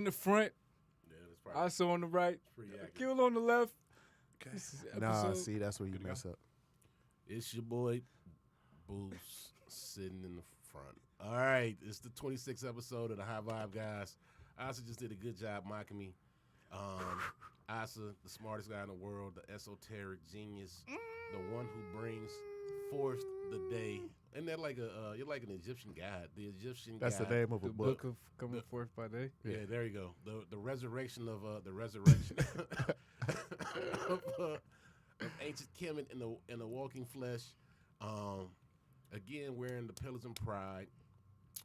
in the front. Yeah, that's probably Also on the right. pretty accurate. Kill on the left. Okay. This is Nah, episode- see, that's where you Good to mess up. It's your boy, Boost, sitting in the front. All right, it's the 26th episode of the High Vibe Guys. Asa just did a good job mocking me. Asa, the smartest guy in the world, the esoteric genius, the one who brings forth the day. Isn't that like you're like an Egyptian god? The Egyptian That's god. the name of a The book. book of coming forth by day. Yeah, there you go. The resurrection of the resurrection of ancient Kemet in the walking flesh. Again, wearing the Pillars and Pride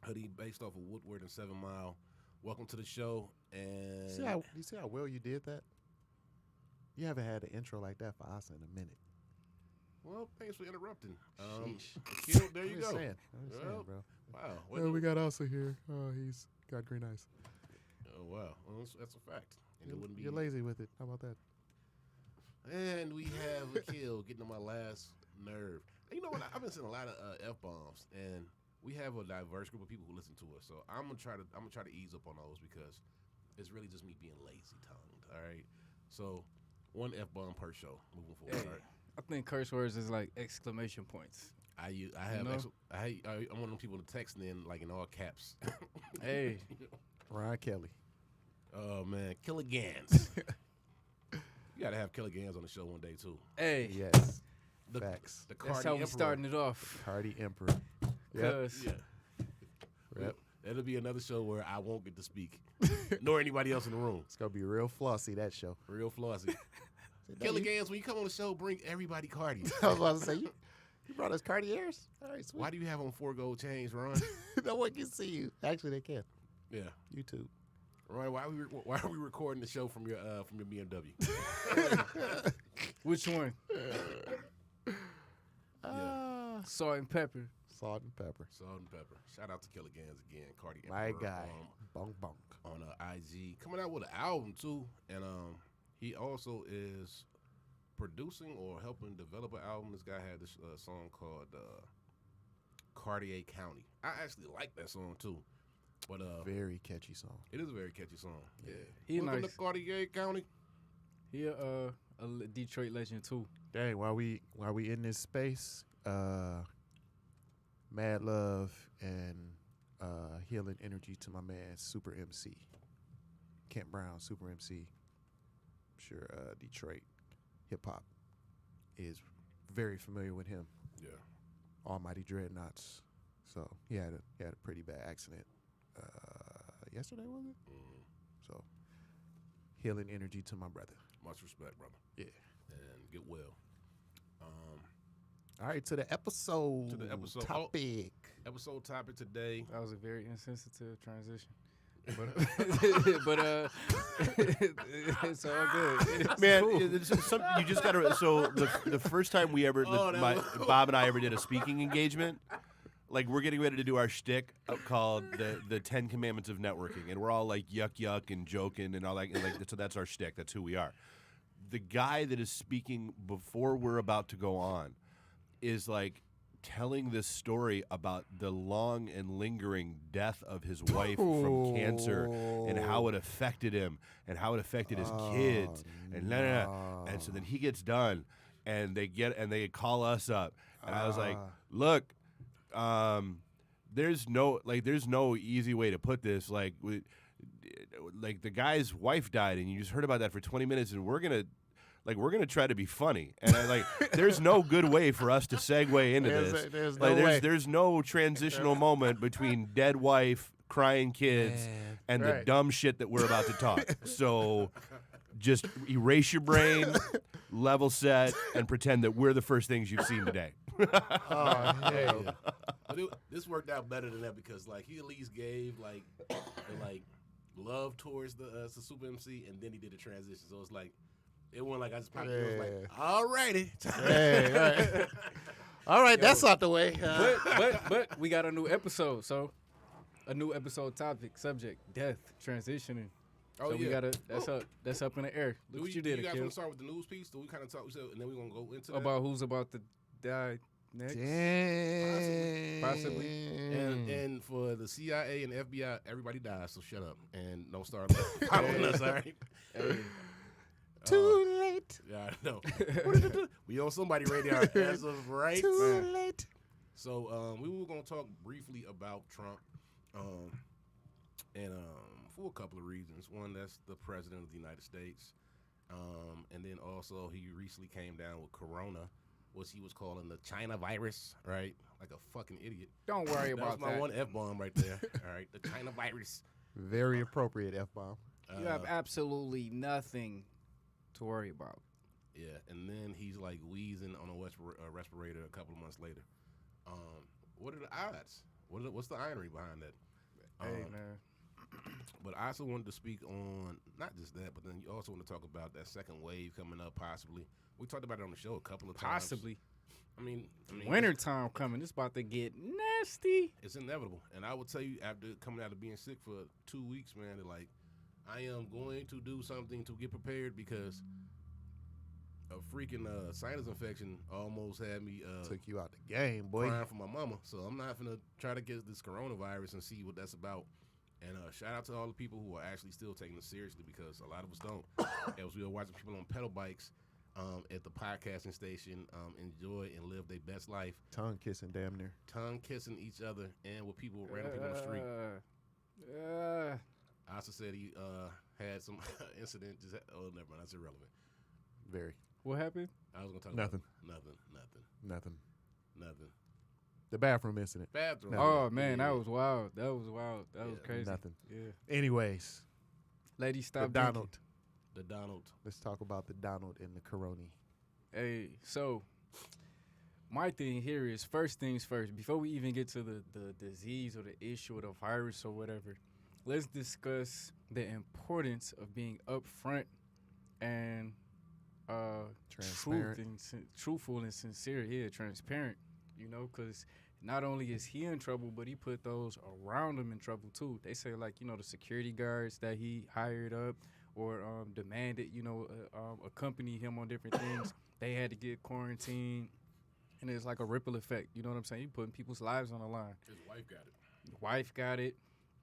hoodie based off of Woodward and 7 Mile. Welcome to the show. And You see how well you did that? You haven't had an intro like that for us in a minute. well, thanks for interrupting. Sheesh. Akil, there you I'm go. just saying, Well, bro. Wow. Well, we got Asa here. Oh, he's got green eyes. Oh, wow. Well, that's a fact. And it wouldn't be You're lazy with it. How about that? And we have Akil getting on my last nerve. You know what? I've been saying a lot of F-bombs, and we have a diverse group of people who listen to us. So I'm gonna try to ease up on those because it's really just me being lazy tongued. All right. So one F-bomb per show moving forward. Hey, All right. I think curse words is like exclamation points. I'm one of them people to text in like in all caps. Hey, Ryan Kelly. Oh man, Killigans. You gotta have Killigans on the show one day too. hey. Yes. The, Facts. The That's Cardi how we Emperor. starting it off. Cardi Emperor. Yep. Cause Yeah. Yep. That'll be another show where I won't get to speak, nor anybody else in the room. It's going to be real flossy, that show. Real flossy. Killigans, when you come on the show, bring everybody Cardi. I was about to say, you brought us Cartiers? All right, sweet. Why do you have on 4 gold chains, Ron? No one can see you. Actually, they can. Yeah, YouTube. Ron. Why are we recording the show from your BMW? which one? Salt Salt and pepper. and pepper. Salt and pepper. Shout out to Killigans again, Cardi. My Emperor, guy. Bonk bonk. on IG, coming out with an album too, and he also is producing or helping develop an album. This guy had this song called Cartier County. I actually like that song too, but Very catchy song. it is a very catchy song. Yeah, He welcome nice. to Cartier County. He a Detroit legend too. Dang, while we in this space, mad love and healing energy to my man Super MC. Kent Brown, Super MC. I'm sure Detroit hip hop is very familiar with him. Yeah, Almighty Dreadnoughts. So he had a pretty bad accident yesterday, was it? So healing energy to my brother. much respect, brother, Yeah. and get well. All right, to the episode. topic. Episode topic today. That was a very insensitive transition. But it's all good. It's Man, cool. you just got to. So the first time we ever, Bob and I ever did a speaking engagement, like we're getting ready to do our shtick called the 10 Commandments of Networking, and we're all like yuck and joking and all that. And like, so that's our shtick. That's who we are. The guy that is speaking before we're about to go on is like telling this story about the long and lingering death of his wife from cancer and how it affected him and how it affected his kids and and so then he gets done and they call us up and I was like, look, there's no easy way to put this, like the guy's wife died and you just heard about that for 20 minutes and we're gonna try to be funny, and there's no good way for us to segue into this. There's no transitional moment between dead wife, crying kids, and the dumb shit that we're about to talk. So just erase your brain, level set, and pretend that we're the first things you've seen today. But this worked out better than that because like he at least gave like love towards the Super MC, and then he did the transition. So it's like. It wasn't like I just popped it. It was like, all righty. Right. All right, that's out the way. But we got a new episode, so a new episode topic, subject, death, transitioning. Oh, so we yeah. gotta that's up in the air. Look what you did, You guys Akil. want to start with the news piece? Do we kind of talk, and then we're going to go into that? About who's about to die Next. Damn. Possibly. And for the CIA and FBI, everybody dies, so shut up and don't start following us, all right? Hey, Too late. Yeah, I know. We on somebody radio as of right Too now. late. So we were going to talk briefly about Trump and for a couple of reasons. One, that's the president of the United States. And then also he recently came down with Corona, which he was calling the China virus, right? Like a fucking idiot. don't worry about That's my that. one F-bomb right there. All right, the China virus. Very appropriate F-bomb. You have absolutely nothing to worry about. Yeah, and then he's like wheezing on a respirator a couple of months later. What are the odds? What's the irony behind that? Hey, man. But I also wanted to speak on not just that, but then you also want to talk about that second wave coming up possibly. We talked about it on the show a couple of times. Possibly. I mean Wintertime coming. It's about to get nasty. It's inevitable. And I will tell you, after coming out of being sick for 2 weeks, man, that like I am going to do something to get prepared because a freaking sinus infection almost had me Took you out the game, boy. crying for my mama. So I'm not gonna try to get this coronavirus and see what that's about. And shout out to all the people who are actually still taking it seriously because a lot of us don't. As we were watching people on pedal bikes at the podcasting station enjoy and live their best life. Tongue kissing damn near. Tongue kissing each other and with people, random people on the street. I also said he had some incident. Never mind. That's irrelevant. Very. What happened? I was gonna talk Nothing. about nothing. The bathroom incident. Bathroom. Nothing. Oh, man, that was wild. That was crazy. Nothing. Yeah. Anyways, Lady, the stop Donald. The Donald. Let's talk about the Donald and the Corona. Hey, so my thing here is first things first. Before we even get to the disease or the issue or the virus or whatever, let's discuss the importance of being upfront and Transparent. truthful and sincere. Yeah, transparent. You know, because not only is he in trouble, but he put those around him in trouble too. They say, like, you know, the security guards that he hired up or demanded, you know, accompany him on different things. They had to get quarantined, and it's like a ripple effect. You know what I'm saying? You putting people's lives on the line. His wife got it. The wife got it.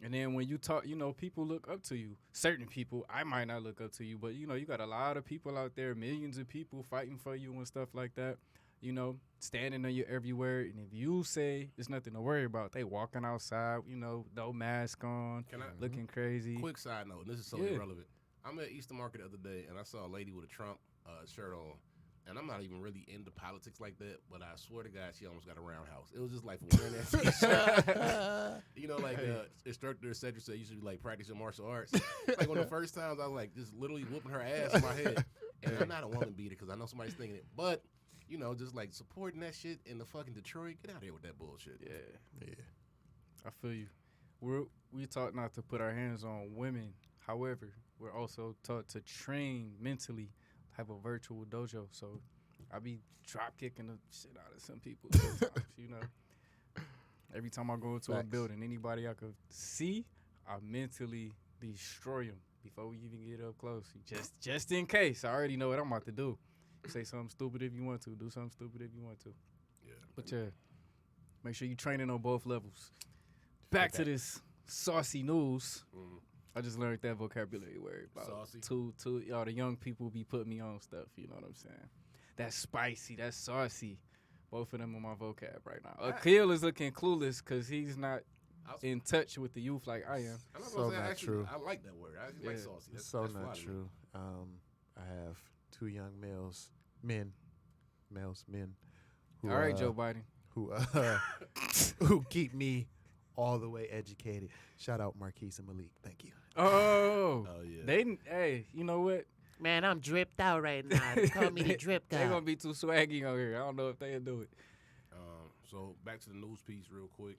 And then when you talk, you know, people look up to you. Certain people, I might not look up to you, but, you know, you got a lot of people out there, millions of people fighting for you and stuff like that. You know, standing on you everywhere. And if you say there's nothing to worry about, they walking outside, you know, no mask on, looking crazy. Quick side note, and this is so irrelevant. I'm at Easter Market the other day, and I saw a lady with a Trump shirt on. And I'm not even really into politics like that, but I swear to God, she almost got a roundhouse. It was just like for wearing that t-shirt. You know, like instructor Cedric said, you should like practice your martial arts. Like one of the first times, I was like just literally whooping her ass in my head. And I'm not a woman beater because I know somebody's thinking it. But, you know, just like supporting that shit in the fucking Detroit, get out of here with that bullshit. Yeah. I feel you. We taught not to put our hands on women. However, we're also taught to train mentally, have a virtual dojo. So I be drop kicking the shit out of some people sometimes, you know. Every time I go into a building, anybody I could see, I mentally destroy them before we even get up close. Just in case. I already know what I'm about to do. Say something stupid if you want to. Do something stupid if you want to. Yeah. But yeah, make sure you training on both levels. Back to this saucy news. Mm-hmm. I just learned that vocabulary word about Saucy? y'all. The young people be putting me on stuff. You know what I'm saying? That's spicy. That's saucy. Both of them on my vocab right now. Akil is looking clueless because he's not in touch with the youth like I am. I'm So say, not actually, true. I like that word. I actually like saucy. That's So that's not fly to me. true. I have two young men, who, All right, Joe Biden. who keep me all the way educated. Shout out Marquise and Malik. Thank you. Oh, yeah. Hey, you know what? Man, I'm dripped out right now. They call me the drip guy. They're going to be too swaggy on here. I don't know if they'll do it. So back to the news piece real quick.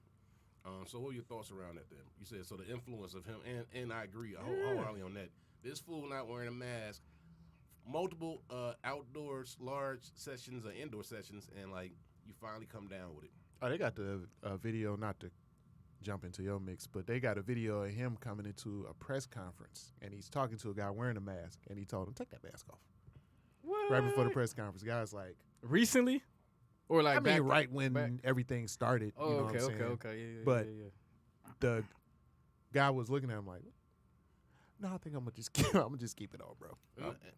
So what are your thoughts around that then? You said, so the influence of him, and I agree wholeheartedly on that. This fool not wearing a mask, multiple outdoors, large sessions or indoor sessions, and like you finally come down with it. Oh, they got the video, not to jump into your mix, but they got a video of him coming into a press conference, and he's talking to a guy wearing a mask, and he told him, take that mask off. What? Right before the press conference. The guy's like, Recently? Or like I mean, back right when back- everything started. Oh, you know okay, what I'm okay, saying? okay. Yeah, But- yeah. The guy was looking at him like, no, I think I'm gonna just keep it on, bro.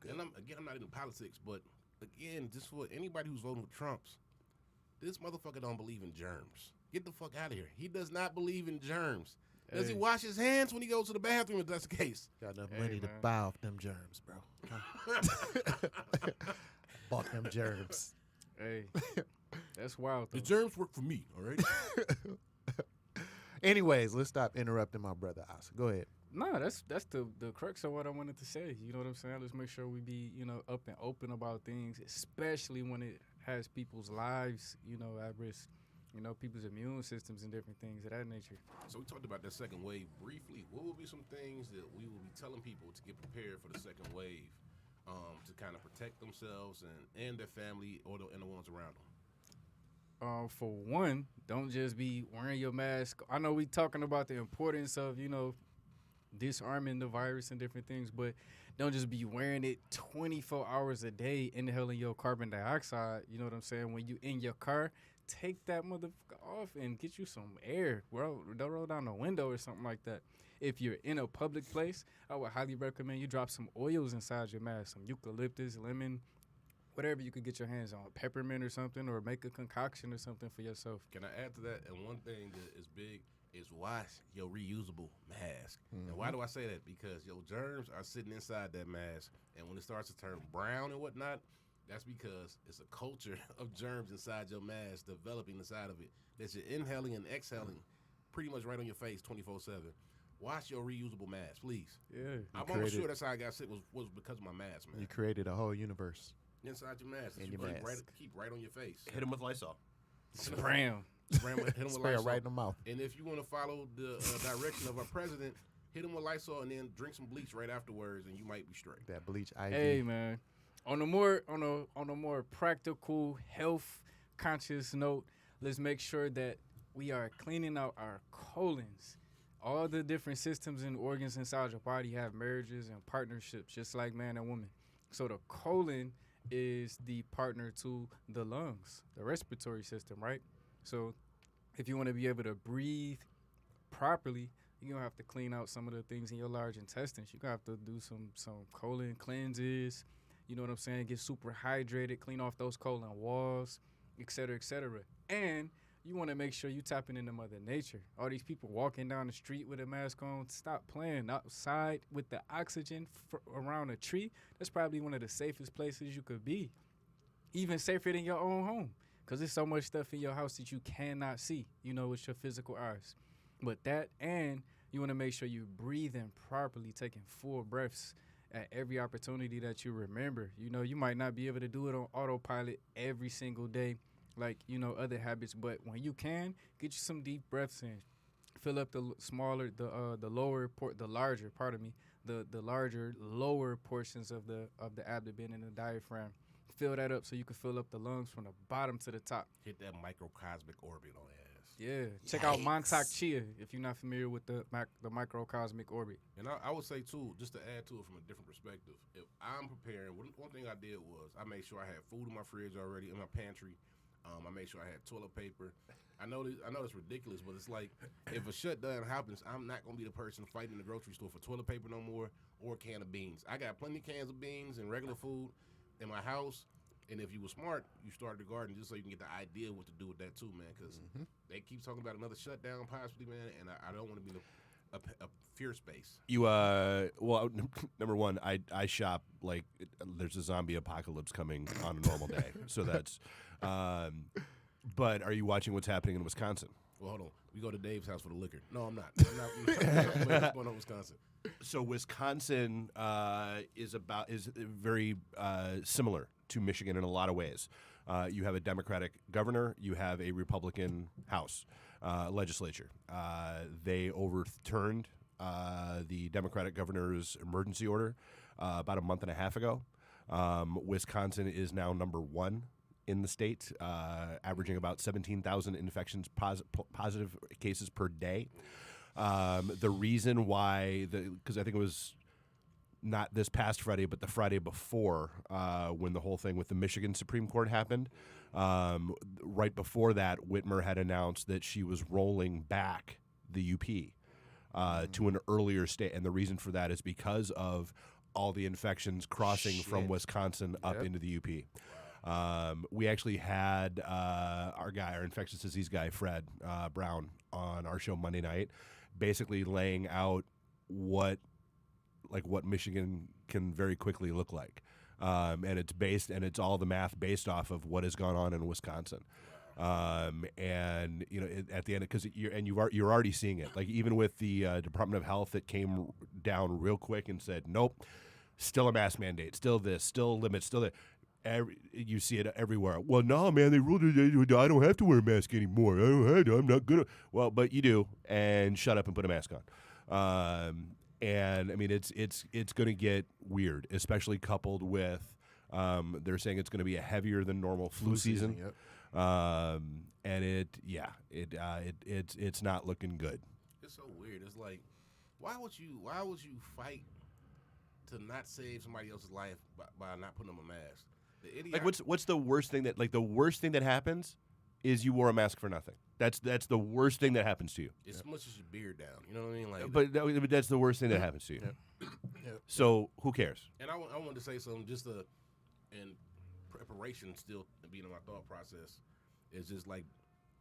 And I'm not into politics, but again, just for anybody who's voting for Trump's, this motherfucker don't believe in germs. Get the fuck out of here. He does not believe in germs. Does he Hey. wash his hands when he goes to the bathroom if that's the case? Got enough Hey, money to man. buy off them germs, bro. Bought them germs. Hey, that's wild The though. germs work for me, all right? Anyways, let's stop interrupting my brother Asa. Go ahead. No, that's the crux of what I wanted to say. You know what I'm saying? Let's make sure we be, up and open about things, especially when it has people's lives, at risk. People's immune systems and different things of that nature. So we talked about that second wave briefly. What would be some things that we will be telling people to get prepared for the second wave, to kind of protect themselves and their family and the ones around them? For one, don't just be wearing your mask. I know we talking about the importance of, disarming the virus and different things, but don't just be wearing it 24 hours a day, inhaling your carbon dioxide. You know what I'm saying? When you in your car, take that motherfucker off and get you some air. Don't roll down the window or something like that. If you're in a public place, I would highly recommend you drop some oils inside your mask, some eucalyptus, lemon, whatever you could get your hands on, peppermint or something, or make a concoction or something for yourself. Can I add to that? And one thing that is big is wash your reusable mask. And why do I say that? Because your germs are sitting inside that mask, and when it starts to turn brown and whatnot, that's because it's a culture of germs inside your mask developing inside of it that you're inhaling and exhaling pretty much right on your face 24/7. Wash your reusable mask, please. Yeah. I'm almost sure that's how I got sick was because of my mask, man. You created a whole universe. Inside your mask. In You your really mask. keep right on your face. Hit him with Lysol. Spray 'em. Hit him with Spray it Lysol. right in the mouth. And if you want to follow the direction of our president, hit him with Lysol and then drink some bleach right afterwards, and you might be straight. That bleach IV. Hey man, on a more practical, health conscious note, let's make sure that we are cleaning out our colons. All the different systems and organs inside your body have marriages and partnerships, just like man and woman. So the colon is the partner to the lungs, the respiratory system, right? So if you want to be able to breathe properly, you're going to have to clean out some of the things in your large intestines. You're going to have to do some colon cleanses, you know what I'm saying? Get super hydrated, clean off those colon walls, et cetera, et cetera. And you want to make sure you tapping into Mother Nature. All these people walking down the street with a mask on, stop playing outside with the oxygen around a tree. That's probably one of the safest places you could be. Even safer than your own home, because there's so much stuff in your house that you cannot see, with your physical eyes. But that, and you want to make sure you're breathing properly, taking full breaths at every opportunity that you remember. You might not be able to do it on autopilot every single day, like, other habits, but when you can, get you some deep breaths in. Fill up the larger lower portions of the abdomen and the diaphragm. Fill that up so you can fill up the lungs from the bottom to the top. Hit that microcosmic orbit on ass. Yeah, check out Montauk Chia if you're not familiar with the microcosmic orbit. And I would say, too, just to add to it from a different perspective, if I'm preparing, one thing I did was I made sure I had food in my fridge already, in my pantry. I made sure I had toilet paper. I know it's ridiculous, but it's like if a shutdown happens, I'm not going to be the person fighting in the grocery store for toilet paper no more or a can of beans. I got plenty of cans of beans and regular food in my house. And if you were smart, you started a garden just so you can get the idea what to do with that too, man. Because they keep talking about another shutdown possibly, man, and I don't want to be in a fear space. You well, number one, I shop like there's a zombie apocalypse coming on a normal day, so that's. But are you watching what's happening in Wisconsin? Well, hold on. We go to Dave's house for the liquor. No, I'm not. What's going on in Wisconsin? So Wisconsin is very similar to Michigan in a lot of ways. You have a Democratic governor. You have a Republican House legislature. They overturned the Democratic governor's emergency order about a month and a half ago. Wisconsin is now number one in the state, averaging about 17,000 infections positive cases per day. The reason why, because I think it was not this past Friday, but the Friday before, when the whole thing with the Michigan Supreme Court happened. Right before that, Whitmer had announced that she was rolling back the UP to an earlier state, and the reason for that is because of all the infections crossing from Wisconsin up into the UP. We actually had our infectious disease guy, Fred Brown, on our show Monday night, basically laying out what Michigan can very quickly look like. And it's all the math based off of what has gone on in Wisconsin. And at the end, because you're already seeing it, like even with the Department of Health that came down real quick and said, nope, still a mask mandate, still this, still limits, still that. You see it everywhere. Well, no, man, they ruled it. I don't have to wear a mask anymore. I'm not gonna. Well, but you do, and shut up and put a mask on. And I mean, it's going to get weird, especially coupled with they're saying it's going to be a heavier than normal flu season. Yep. And it's not looking good. It's so weird. It's like, why would you fight to not save somebody else's life by not putting them a mask? The idiot. Like, what's the worst thing that happens is you wore a mask for nothing. That's the worst thing that happens to you. It smushes your beard down. You know what I mean? Like, But that's the worst thing that happens to you. Yep. So who cares? And I wanted to say something just in preparation, still being in my thought process, is just like,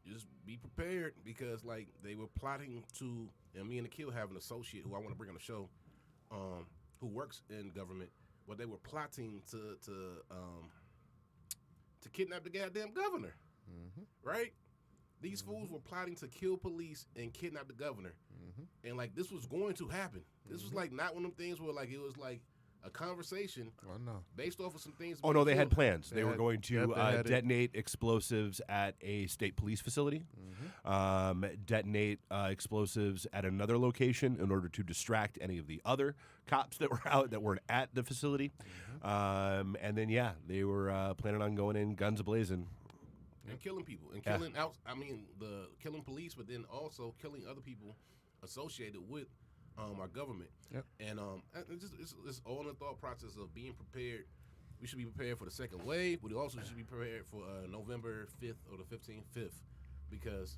just be prepared, because like they were plotting to, and me and Akil have an associate who I want to bring on the show, who works in government, but they were plotting to kidnap the goddamn governor, right? These fools were plotting to kill police and kidnap the governor, and like this was going to happen. This was like not one of them things where like it was like a conversation based off of some things. Oh no, they had plans. They were had- going to yep, they had it. detonate explosives at a state police facility, detonate explosives at another location in order to distract any of the other cops that weren't at the facility, and then they were planning on going in guns blazing. And killing people, and killing police, but then also killing other people associated with our government. Yep. And it's all in the thought process of being prepared. We should be prepared for the second wave, but we also should be prepared for November 5th or the 15th, because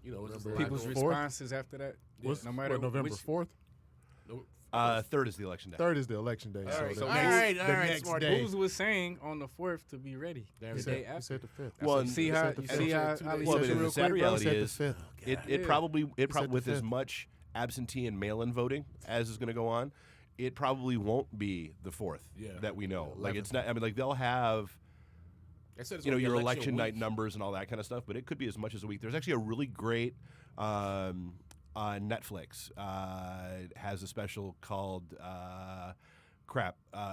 it's just a lot People's going- responses after that, What's no matter November which, 4th? No- 3rd is the election day. 3rd is the election day. All right, the so next, all the right, next smart. day. Booz was saying on the 4th to be ready. There The we day go. He after. said the 5th. Well, You see how the Ali Well, said but it the real sad quick? reality said is the 5th. it Yeah. probably said with the as 5th. much absentee and mail-in voting as is going to go on, it probably won't be the 4th that we know. Like it's not. I mean, like they'll have They said it's gonna be your election night week. numbers and all that kind of stuff, but it could be as much as a week. There's actually a really great Netflix has a special called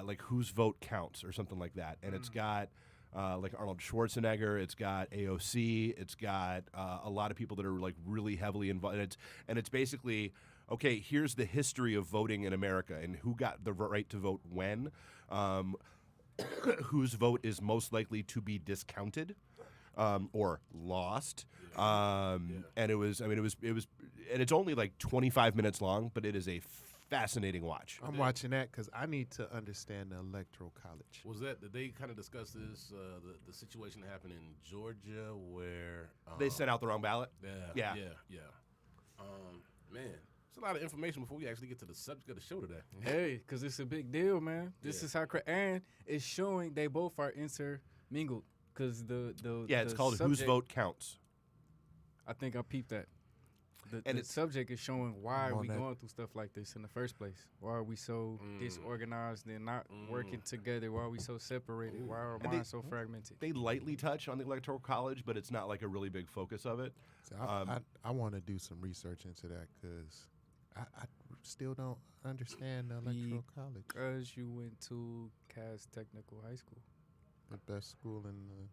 like Whose Vote Counts or something like that, and it's got like Arnold Schwarzenegger, it's got AOC, it's got a lot of people that are like really heavily involved, and it's basically, okay, here's the history of voting in America and who got the right to vote when, whose vote is most likely to be discounted or lost. And it was, and it's only like 25 minutes long, but it is a fascinating watch. I'm watching that because I need to understand the electoral college. Did they kind of discuss this, the situation that happened in Georgia where They sent out the wrong ballot. Yeah. Man, it's a lot of information before we actually get to the subject of the show today. Hey, because it's a big deal, man. This is how, and it's showing they both are intermingled. Because It's called Whose Vote Counts. I think I peeped that. And The it's subject is showing why on we that. going through stuff like this in the first place. Why are we so disorganized and not working together? Why are we so separated? Why are our And minds so fragmented? They lightly touch on the electoral college, but it's not like a really big focus of it. So I want to do some research into that because I still don't understand the electoral college. Because you went to Cass Technical High School. The best school in the.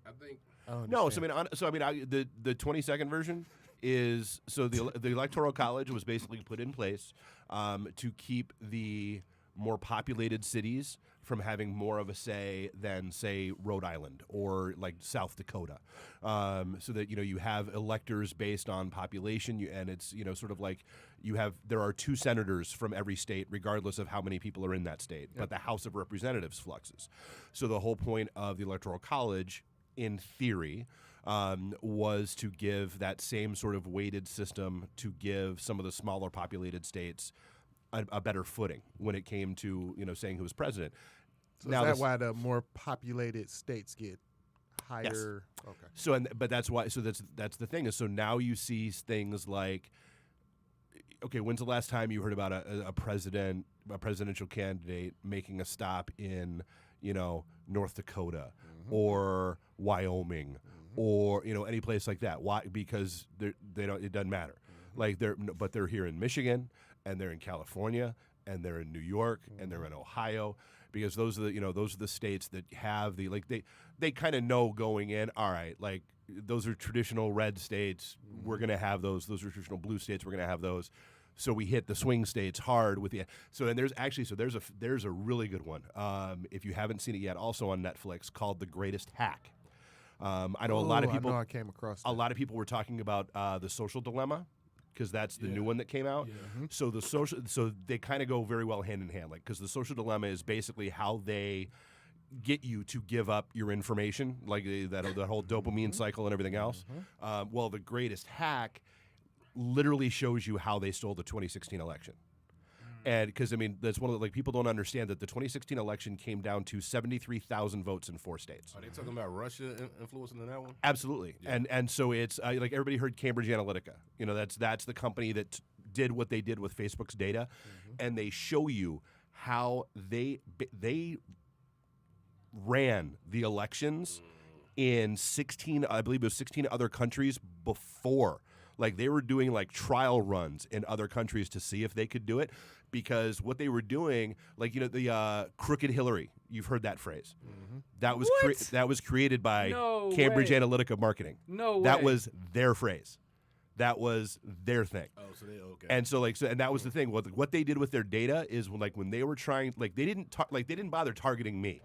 I think No, so the 20-second version is the electoral college was basically put in place to keep the more populated cities from having more of a say than, say, Rhode Island or like South Dakota, so that you have electors based on population, and it's sort of like there are 2 senators from every state, regardless of how many people are in that state. But the House of Representatives fluxes. So the whole point of the Electoral College, in theory, was to give that same sort of weighted system to give some of the smaller populated states a better footing when it came to saying who was president. So is that why the more populated states get higher? Yes. Okay. So but that's why. So that's the thing is. So now you see things like, okay, when's the last time you heard about a presidential candidate making a stop in North Dakota or Wyoming or any place like that? Why? Because they don't. It doesn't matter. Like but they're here in Michigan, and they're in California, and they're in New York, and they're in Ohio, because those are the states that have the they kind of know going in. All right, like those are traditional red states. We're gonna have those. Those are traditional blue states. We're gonna have those. So we hit the swing states hard with the. So and there's a really good one. If you haven't seen it yet, also on Netflix, called The Greatest Hack. I know a lot of people. I know I came across that. A lot of people were talking about The Social Dilemma, because that's the new one that came out. Yeah. So they kind of go very well hand in hand, because The Social Dilemma is basically how they get you to give up your information, like that whole dopamine cycle and everything else. Well, The Greatest Hack literally shows you how they stole the 2016 election. And because that's one of the, people don't understand that the 2016 election came down to 73,000 votes in 4 states. Are they talking about Russia influencing in that one? Absolutely. Yeah. And so it's like everybody heard Cambridge Analytica. That's the company that did what they did with Facebook's data, and they show you how they ran the elections in 16, I believe it was 16 other countries before. Like they were doing trial runs in other countries to see if they could do it, because what they were doing, the crooked Hillary, you've heard that phrase. That was that was created by Cambridge Analytica marketing. No way. That was their phrase. That was their thing. Oh, so they okay. And so and that was the thing. What they did with their data is when they were trying, they didn't bother targeting me,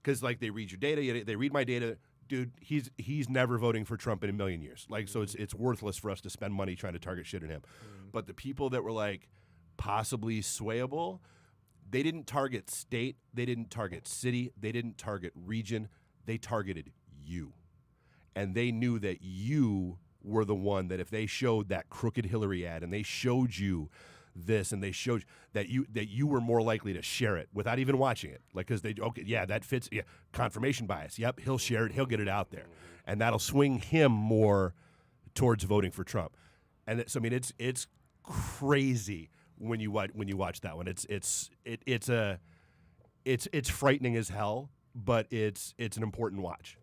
because they read your data, they read my data. Dude, he's never voting for Trump in a million years. So it's worthless for us to spend money trying to target shit at him. But the people that were possibly swayable, they didn't target state, they didn't target city, they didn't target region, they targeted you. And they knew that you were the one that if they showed that crooked Hillary ad and they showed you this and they showed that you were more likely to share it without even watching it, because that fits, confirmation bias, yep, he'll share it, he'll get it out there, and that'll swing him more towards voting for Trump. And it's crazy when you watch that one. It's frightening as hell, but it's an important watch.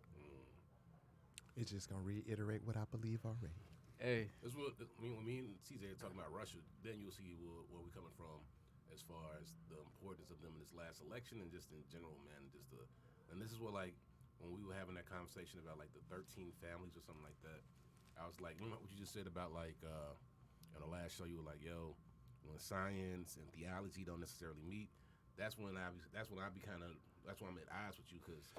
It's just gonna reiterate what I believe already. Hey, That's what when me and CJ are talking about Russia, then you'll see where we're coming from as far as the importance of them in this last election and just in general, man. And this is what when we were having that conversation about the 13 families or something like that. I was like, what you just said about on the last show, you were like, yo, when science and theology don't necessarily meet, that's when I'm at odds with you, because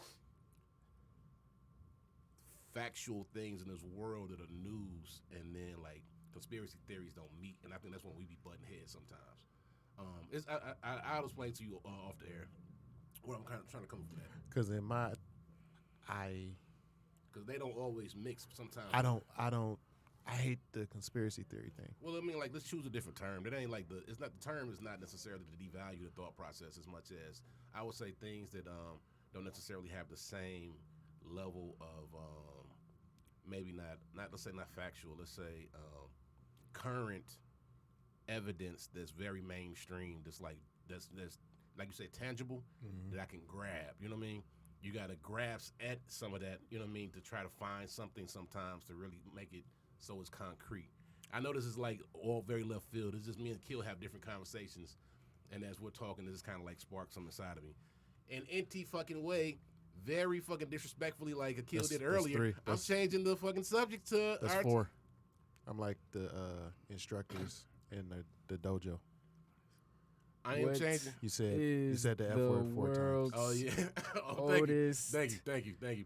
factual things in this world that are news and then conspiracy theories don't meet, and I think that's when we be butting heads sometimes. I'll explain to you off the air where I'm kind of trying to come from that, Because because they don't always mix. Sometimes I hate the conspiracy theory thing. Well, let's choose a different term. It ain't the term is not necessarily to devalue the thought process as much as I would say things that don't necessarily have the same level of maybe not let's say not factual, let's say current evidence that's very mainstream, that's like you say tangible, that I can grab. You know what I mean? You got to grasp at some of that, you know what I mean, to try to find something sometimes to really make it so it's concrete. I know this is all very left field. It's just me and Kill have different conversations, and as we're talking, this is kind of sparks something inside of me. In NT fucking way, very fucking disrespectfully, like Akil did earlier. I'm changing the fucking subject to. That's 4. I'm like the instructors in the dojo. I ain't What changing. You said is the F word 4 times. world's Oh yeah. Oh, thank you. oldest Thank you.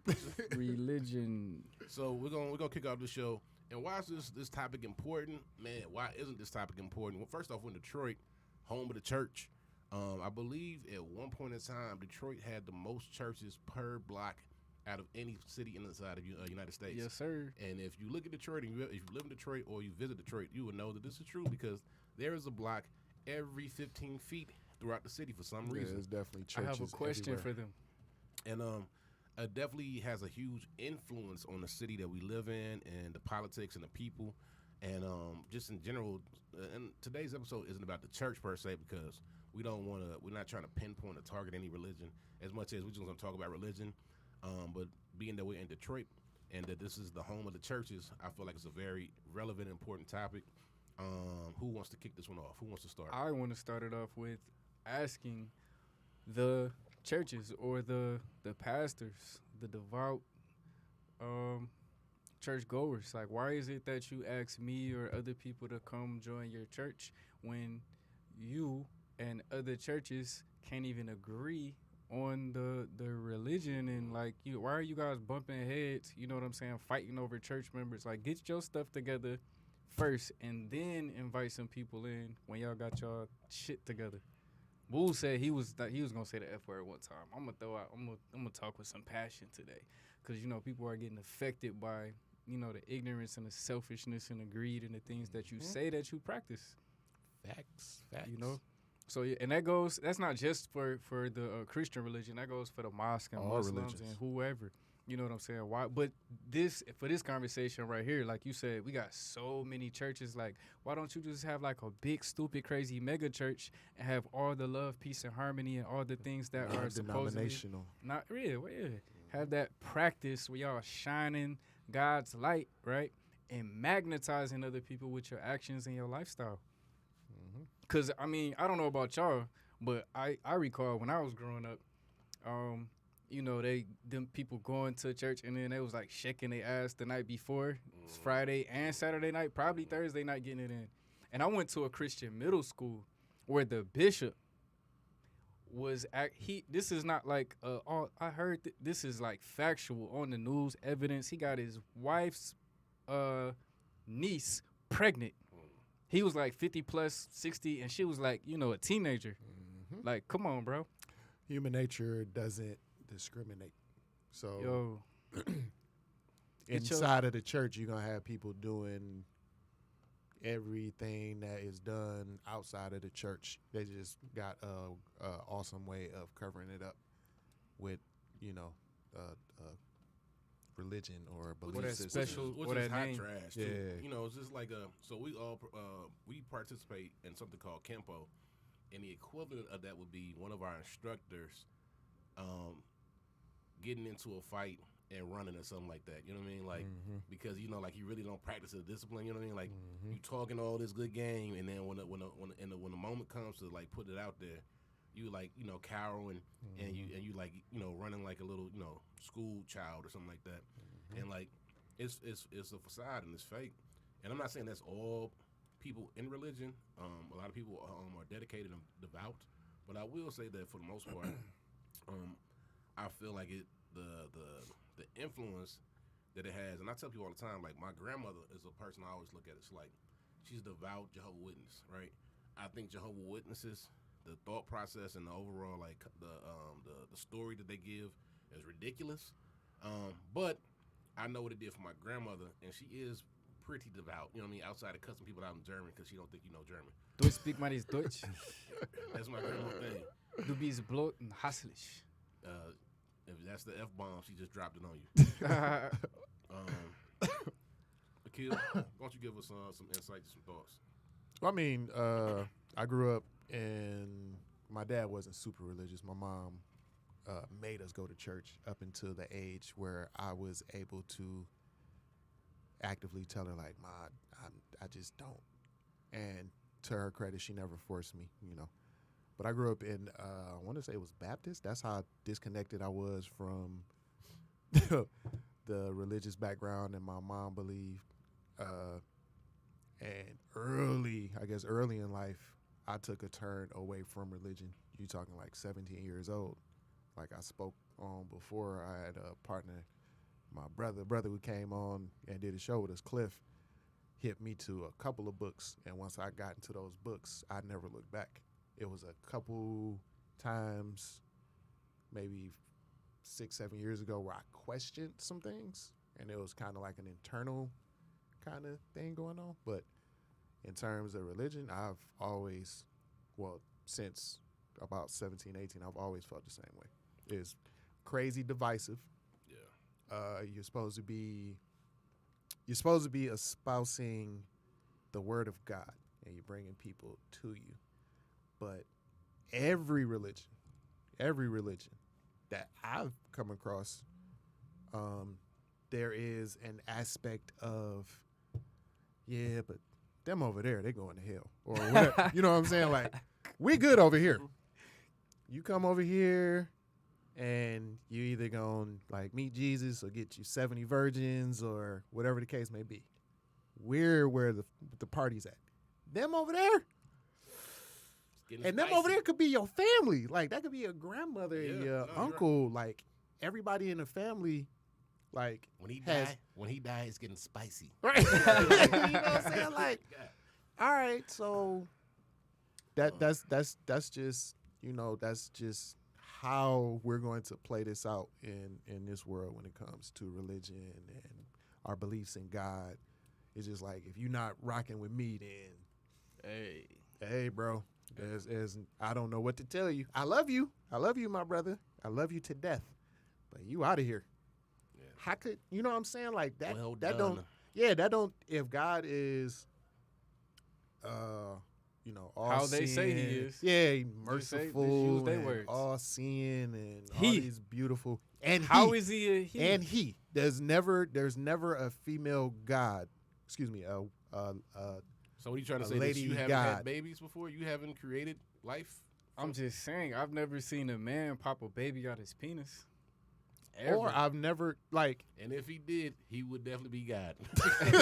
religion? So we're gonna kick off the show. And why is this topic important, man? Why isn't this topic important? Well, first off, we're in Detroit, home of the church. I believe at one point in time, Detroit had the most churches per block out of any city inside of the United States. Yes, sir. And if you look at Detroit, and if you live in Detroit or you visit Detroit, you will know that this is true because there is a block every 15 feet throughout the city for some Yeah, reason. there's definitely I churches have a question everywhere. for them. And it definitely has a huge influence on the city that we live in and the politics and the people. And just in general, and today's episode isn't about the church per se because we're not trying to pinpoint or target any religion as much as we're just going to talk about religion. But being that we're in Detroit and that this is the home of the churches, I feel like it's a very relevant, important topic. Who wants to kick this one off? Who wants to start? I want to start it off with asking the churches or the pastors, the devout church goers, like, why is it that you ask me or other people to come join your church when you and other churches can't even agree on the religion? And like, why are you guys bumping heads, you know what I'm saying, fighting over church members? Like, get your stuff together first and then invite some people in when y'all got y'all shit together. Bull said he was gonna say the F word one time. I'm gonna talk with some passion today, because people are getting affected by the ignorance and the selfishness and the greed and the things that you say that you practice. Facts. So yeah, and that's not just for the Christian religion. That goes for the mosque and All Muslims religions. and whoever. You know what I'm saying? Why? But for this conversation right here, like you said, we got so many churches. Like, why don't you just have like a big, stupid, crazy mega church and have all the love, peace, and harmony and all the things that are supposedly Non-denominational. not real? Yeah. Have that practice where y'all shining God's light, right, and magnetizing other people with your actions and your lifestyle. Cause I don't know about y'all, but I recall when I was growing up, them people going to church and then they was like shaking their ass the night before, Friday and Saturday night, probably Thursday night getting it in. And I went to a Christian middle school where the bishop was this is not like I heard this is like factual on the news evidence. He got his wife's niece pregnant. He was like 50 plus 60 and she was like a teenager. Like, come on, bro. Human nature doesn't discriminate. So inside of the church, you're going to have people doing everything that is done outside of the church. They just got a awesome way of covering it up with, religion or belief What that system. special- which what is that hot name? trash too. Yeah. It's just like so we participate in something called Kempo, and the equivalent of that would be one of our instructors getting into a fight and running or something like that. You know what I mean? Like because like you really don't practice the discipline. You know what I mean? Like you talking all this good game, and then when the moment comes to like put it out there, you like cower and you like running like a little school child or something like that, and like it's a facade and it's fake. And I'm not saying that's all people in religion. A lot of people are dedicated and devout, but I will say that for the most part, I feel like the influence that it has, and I tell people all the time, like my grandmother is a person I always look at. It's like she's devout Jehovah's Witness, right? I think Jehovah's Witnesses, the thought process and the overall like the story that they give is ridiculous. But I know what it did for my grandmother, and she is pretty devout. You know what I mean? Outside of cussing people out in German because she don't think you know German. Deutsch speak man is Deutsch. That's my grandma thing. Du bist blöd und hässlich. If that's the F-bomb, she just dropped it on you. Akil, why don't you give us some insight and some thoughts? Well, I grew up and my dad wasn't super religious. My mom made us go to church up until the age where I was able to actively tell her, like, Ma, I just don't. And to her credit, she never forced me, But I grew up in, I want to say it was Baptist. That's how disconnected I was from the religious background that my mom believed. And early in life, I took a turn away from religion. You talking like 17 years old. Like I spoke on before, I had a partner, my brother who came on and did a show with us, Cliff, hit me to a couple of books. And once I got into those books, I never looked back. It was a couple times, maybe 6-7 years ago, where I questioned some things. And it was kind of like an internal kind of thing going on. But in terms of religion, I've always, well, since about 17, 18, I've always felt the same way. It's crazy divisive. Yeah. You're supposed to be espousing the word of God, and you're bringing people to you. But every religion that I've come across, there is an aspect of, yeah, but them over there, they're going to hell. Or whatever. You know what I'm saying? Like, we good over here. You come over here and you either gonna like meet Jesus or get you 70 virgins or whatever the case may be. We're where the party's at. Them over there. And them over there could be your family. Like, that could be your grandmother and your uncle. Right. Like, everybody in the family, like, when he dies, it's getting spicy. Right. You know what I'm saying? Like, all right, so that's just, you know, that's just how we're going to play this out in this world when it comes to religion and our beliefs in God. It's just like, if you're not rocking with me, then hey, bro, I don't know what to tell you. I love you, my brother. I love you to death, but you out of here. Yeah. How could, you know what I'm saying? Like that. Well that done. that don't. If God is, you know, all how they say he seeing, is. Yeah, merciful, they and words. all seeing, and He. all these beautiful. And how is he a he? And he. There's never a female God. Excuse me. So what are you trying to say? That lady you haven't God. had babies before? You haven't created life? I'm just saying, I've never seen a man pop a baby out his penis. Ever. Or I've never, like. And if he did, he would definitely be God.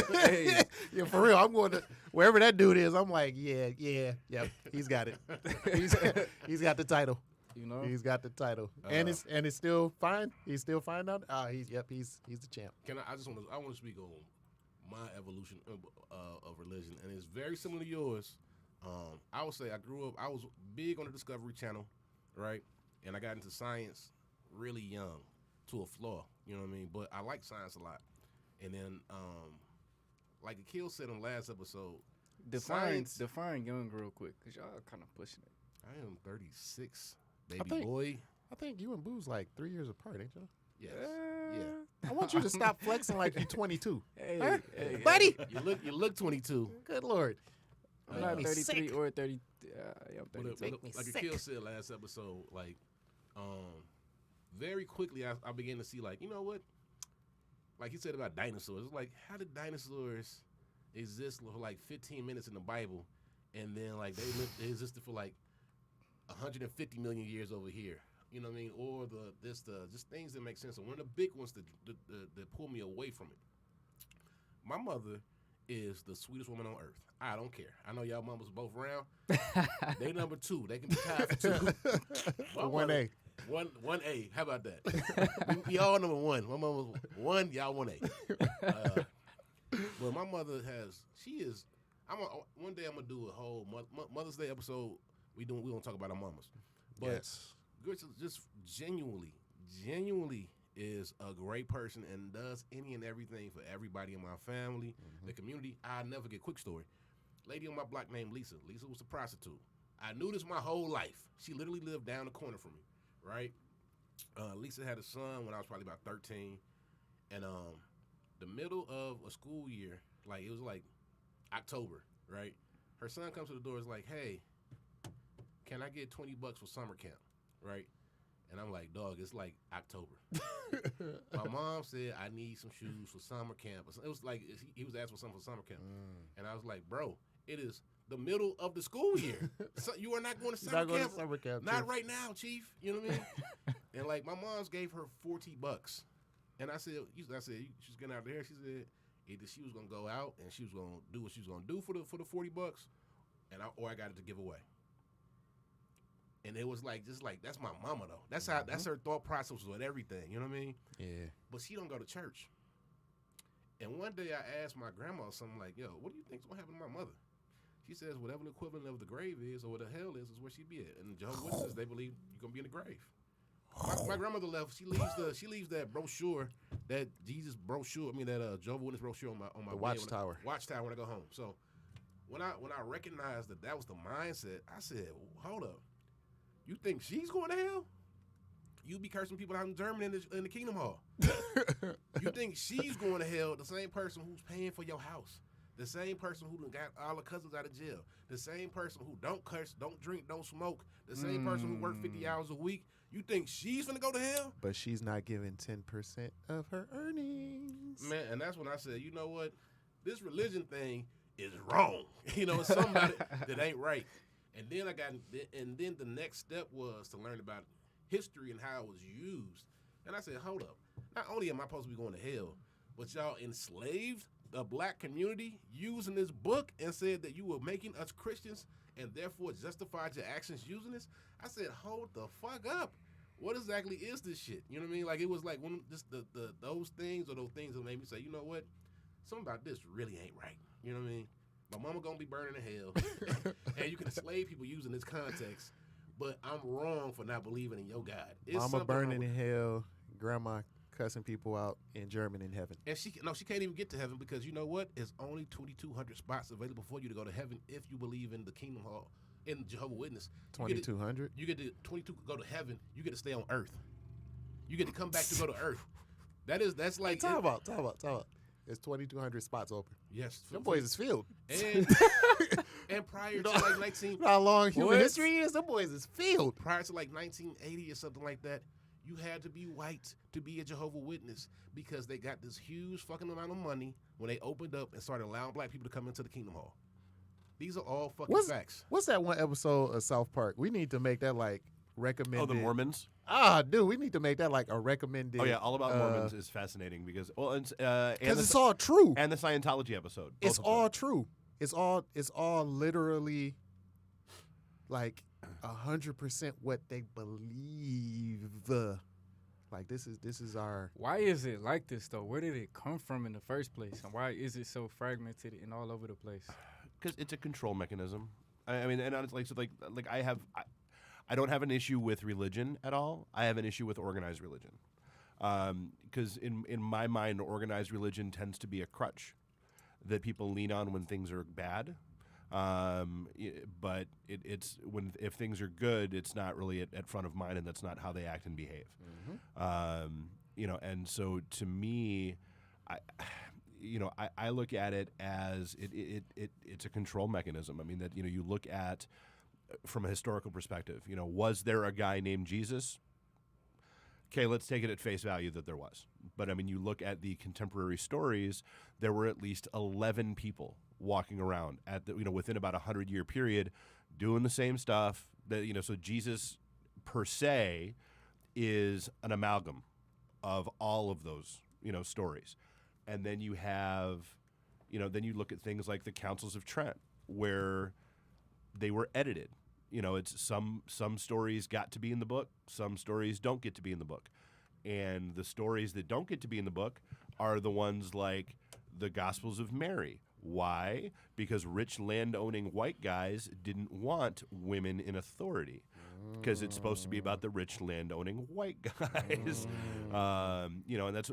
Hey. Yeah, for real. I'm going to wherever that dude is. I'm like, yep, he's got it. He's got the title. You know, he's got the title, and it's still fine. He's still fine out. He's the champ. I want to speak on my evolution of religion, and it's very similar to yours. I would say I was big on the Discovery Channel, right? And I got into science really young, to a flaw, you know what I mean? But I like science a lot. And then, like Akil said in the last episode, define young real quick, because y'all kind of pushing it. I am 36, baby boy. I think you and Boo's like 3 years apart, ain't y'all? Yes. Yeah. I want you to stop flexing like you're 22. Hey, buddy. You look 22. Good Lord. I'm not 33 sick. or 30. Yeah, I'm 32. Like Akil said last episode, like, very quickly I began to see, like, you know what? Like he said about dinosaurs. It's like, how did dinosaurs exist for like 15 minutes in the Bible, and then like they existed for like 150 million years over here? You know what I mean? Or just things that make sense. And one of the big ones that pull me away from it. My mother is the sweetest woman on earth. I don't care. I know y'all mamas both around. They number 2. They can be tied for 2. 1A. 1A. How about that? we all number 1. My mama was 1. Y'all 1A. But my mother one day I'm gonna do a whole Mother's Day episode. We gonna talk about our mamas. But Yes. Just genuinely is a great person and does any and everything for everybody in my family, the community. I'll never forget. Quick story. Lady on my block named Lisa. Lisa was a prostitute. I knew this my whole life. She literally lived down the corner from me, right? Lisa had a son when I was probably about 13. And the middle of a school year, like it was like October, right? Her son comes to the door, is like, hey, can I get $20 for summer camp? Right? And I'm like, dog, it's like October. My mom said, I need some shoes for summer camp. It was like, he was asking for something for summer camp. And I was like, bro, it is the middle of the school year. So you are not going to summer camp. Not right now, Chief. You know what I mean? And like, my mom's gave her $40. And I said, she's getting out there. She said, either she was going to go out and she was going to do what she was going to do for the $40, or I got it to give away. And it was like, just like, that's my mama, though. That's how, that's her thought process with everything. You know what I mean? Yeah. But she don't go to church. And one day I asked my grandma something like, yo, what do you think's going to happen to my mother? She says, whatever the equivalent of the grave is or what the hell is where she be at. And the Jehovah's Witnesses, they believe you're going to be in the grave. My grandmother left. She leaves that brochure, that Jesus brochure. I mean that Jehovah's Witness brochure on my The bed Watchtower. Watchtower when I go home. So when I recognized that was the mindset, I said, hold up, you think she's going to hell? You be cursing people out in Germany in the Kingdom Hall. You think she's going to hell? The same person who's paying for your house, the same person who done got all the cousins out of jail, the same person who don't curse, don't drink, don't smoke, the same person who work 50 hours a week. You think she's gonna go to hell? But she's not giving 10% of her earnings. Man, and that's when I said, you know what? This religion thing is wrong. You know, it's somebody that ain't right. And then then the next step was to learn about history and how it was used. And I said, hold up. Not only am I supposed to be going to hell, but y'all enslaved the black community using this book and said that you were making us Christians and therefore justified your actions using this. I said, hold the fuck up. What exactly is this shit? You know what I mean? Like, it was like one of just those things that made me say, you know what? Something about this really ain't right. You know what I mean? My mama gonna be burning in hell. And you can enslave people using this context, but I'm wrong for not believing in your God. It's Mama burning in hell, grandma cussing people out in German in heaven. And she can't even get to heaven because you know what? There's only 2,200 spots available for you to go to heaven if you believe in the Kingdom Hall, in Jehovah's Witness. 2,200? You get to 22 go to heaven. You get to stay on earth. You get to come back to go to earth. That's like Talk about. There's 2,200 spots open. Yes, Them boys is filled. And prior to like 19, How long human What? history is? Them boys is filled. prior to like 1980 or something like that, you had to be white to be a Jehovah's Witness because they got this huge fucking amount of money when they opened up and started allowing black people to come into the Kingdom Hall. These are all fucking facts. What's that one episode of South Park? We need to make that like recommended. Oh, the Mormons. Dude, we need to make that like a recommended. Oh yeah, all about Mormons is fascinating because because it's all true. and the Scientology episode. It's all true. It's all literally like 100% what they believe. Like this is our. Why is it like this though? Where did it come from in the first place, and why is it so fragmented and all over the place? Because it's a control mechanism. I mean, and honestly, so like I don't have an issue with religion at all. I have an issue with organized religion. Because in my mind, organized religion tends to be a crutch that people lean on when things are bad. But it's if things are good, it's not really at front of mind, and that's not how they act and behave. And so to me, I look at it as it's a control mechanism. I mean that you look at from a historical perspective. Was there a guy named Jesus? Okay, let's take it at face value that there was. But I mean, you look at the contemporary stories, there were at least 11 people walking around at the within about 100-year period, doing the same stuff. That so Jesus per se is an amalgam of all of those stories, and then you have then you look at things like the Councils of Trent where they were edited. It's some stories got to be in the book, some stories don't get to be in the book. And the stories that don't get to be in the book are the ones like the Gospels of Mary. Why? Because rich land-owning white guys didn't want women in authority. Because it's supposed to be about the rich land-owning white guys. And that's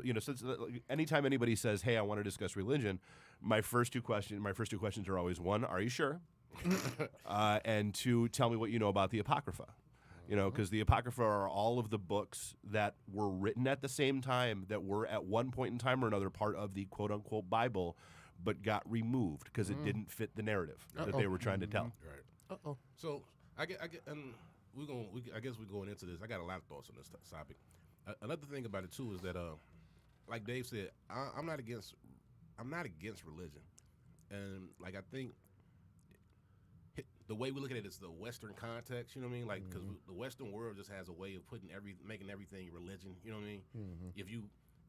anytime anybody says, "Hey, I want to discuss religion," my first two questions are always, one, are you sure? And two, tell me what you know about the Apocrypha. Because the Apocrypha are all of the books that were written at the same time that were at one point in time or another part of the quote-unquote Bible, but got removed because it didn't fit the narrative that they were trying to tell. Right. So I get, and I guess we're going into this. I got a lot of thoughts on this topic. Another thing about it too is that, like Dave said, I'm not against religion, and like I think the way we look at it is the Western context. You know what I mean? Like because the Western world just has a way of making everything religion. You know what I mean? If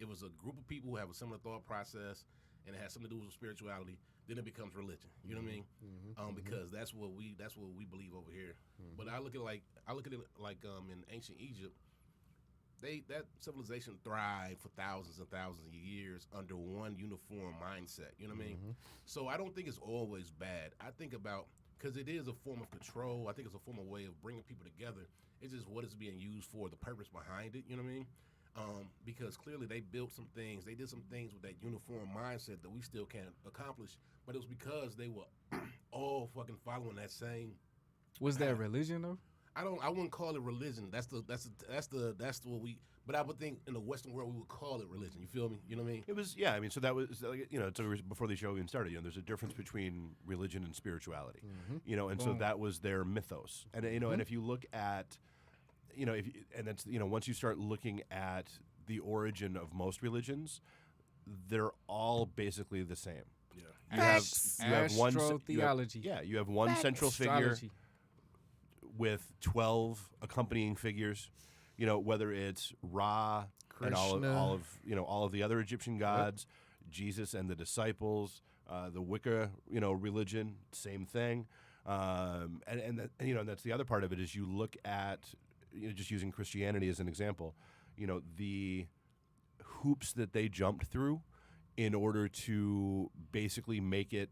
it was a group of people who have a similar thought process, and it has something to do with spirituality, then it becomes religion. You know what I mean? Because that's what we believe over here. But I look at it like in ancient Egypt, that civilization thrived for thousands and thousands of years under one uniform mindset. You know what I mean? So I don't think it's always bad. I think about, because it is a form of control. I think it's a form of way of bringing people together. It's just what it's being used for, the purpose behind it. You know what I mean? Because clearly they built some things. They did some things with that uniform mindset that we still can't accomplish. But it was because they were all fucking following that same. Was that religion though? I wouldn't call it religion. That's what we. But I would think in the Western world we would call it religion. You feel me? You know what I mean? It was, yeah. I mean, so that was, so before the show even started, there's a difference between religion and spirituality, and so that was their mythos. And and if you look at, once you start looking at the origin of most religions, they're all basically the same. Yeah. You have one theology. You have one central figure with 12 accompanying figures. Whether it's Ra and all of the other Egyptian gods, Jesus and the disciples, the Wicca, religion, same thing. And that's the other part of it is you look at, just using Christianity as an example, the hoops that they jumped through in order to basically make it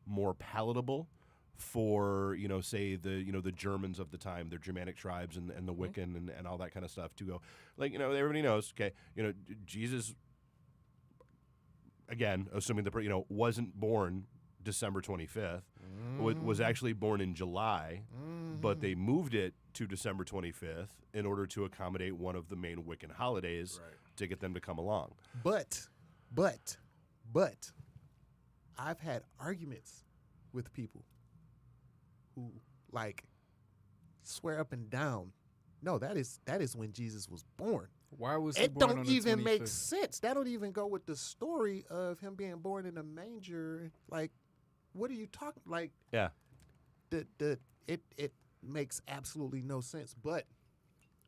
more palatable for say the Germans of the time, their Germanic tribes and the Wiccan and all that kind of stuff, to go everybody knows, Jesus, again assuming wasn't born December 25th, was actually born in July, but they moved it to December 25th in order to accommodate one of the main Wiccan holidays to get them to come along. But I've had arguments with people who swear up and down, no, that is when Jesus was born. Why was he it born don't on the even 25th? make sense. That don't even go with the story of him being born in a manger. What are you talking? Yeah. It makes absolutely no sense. But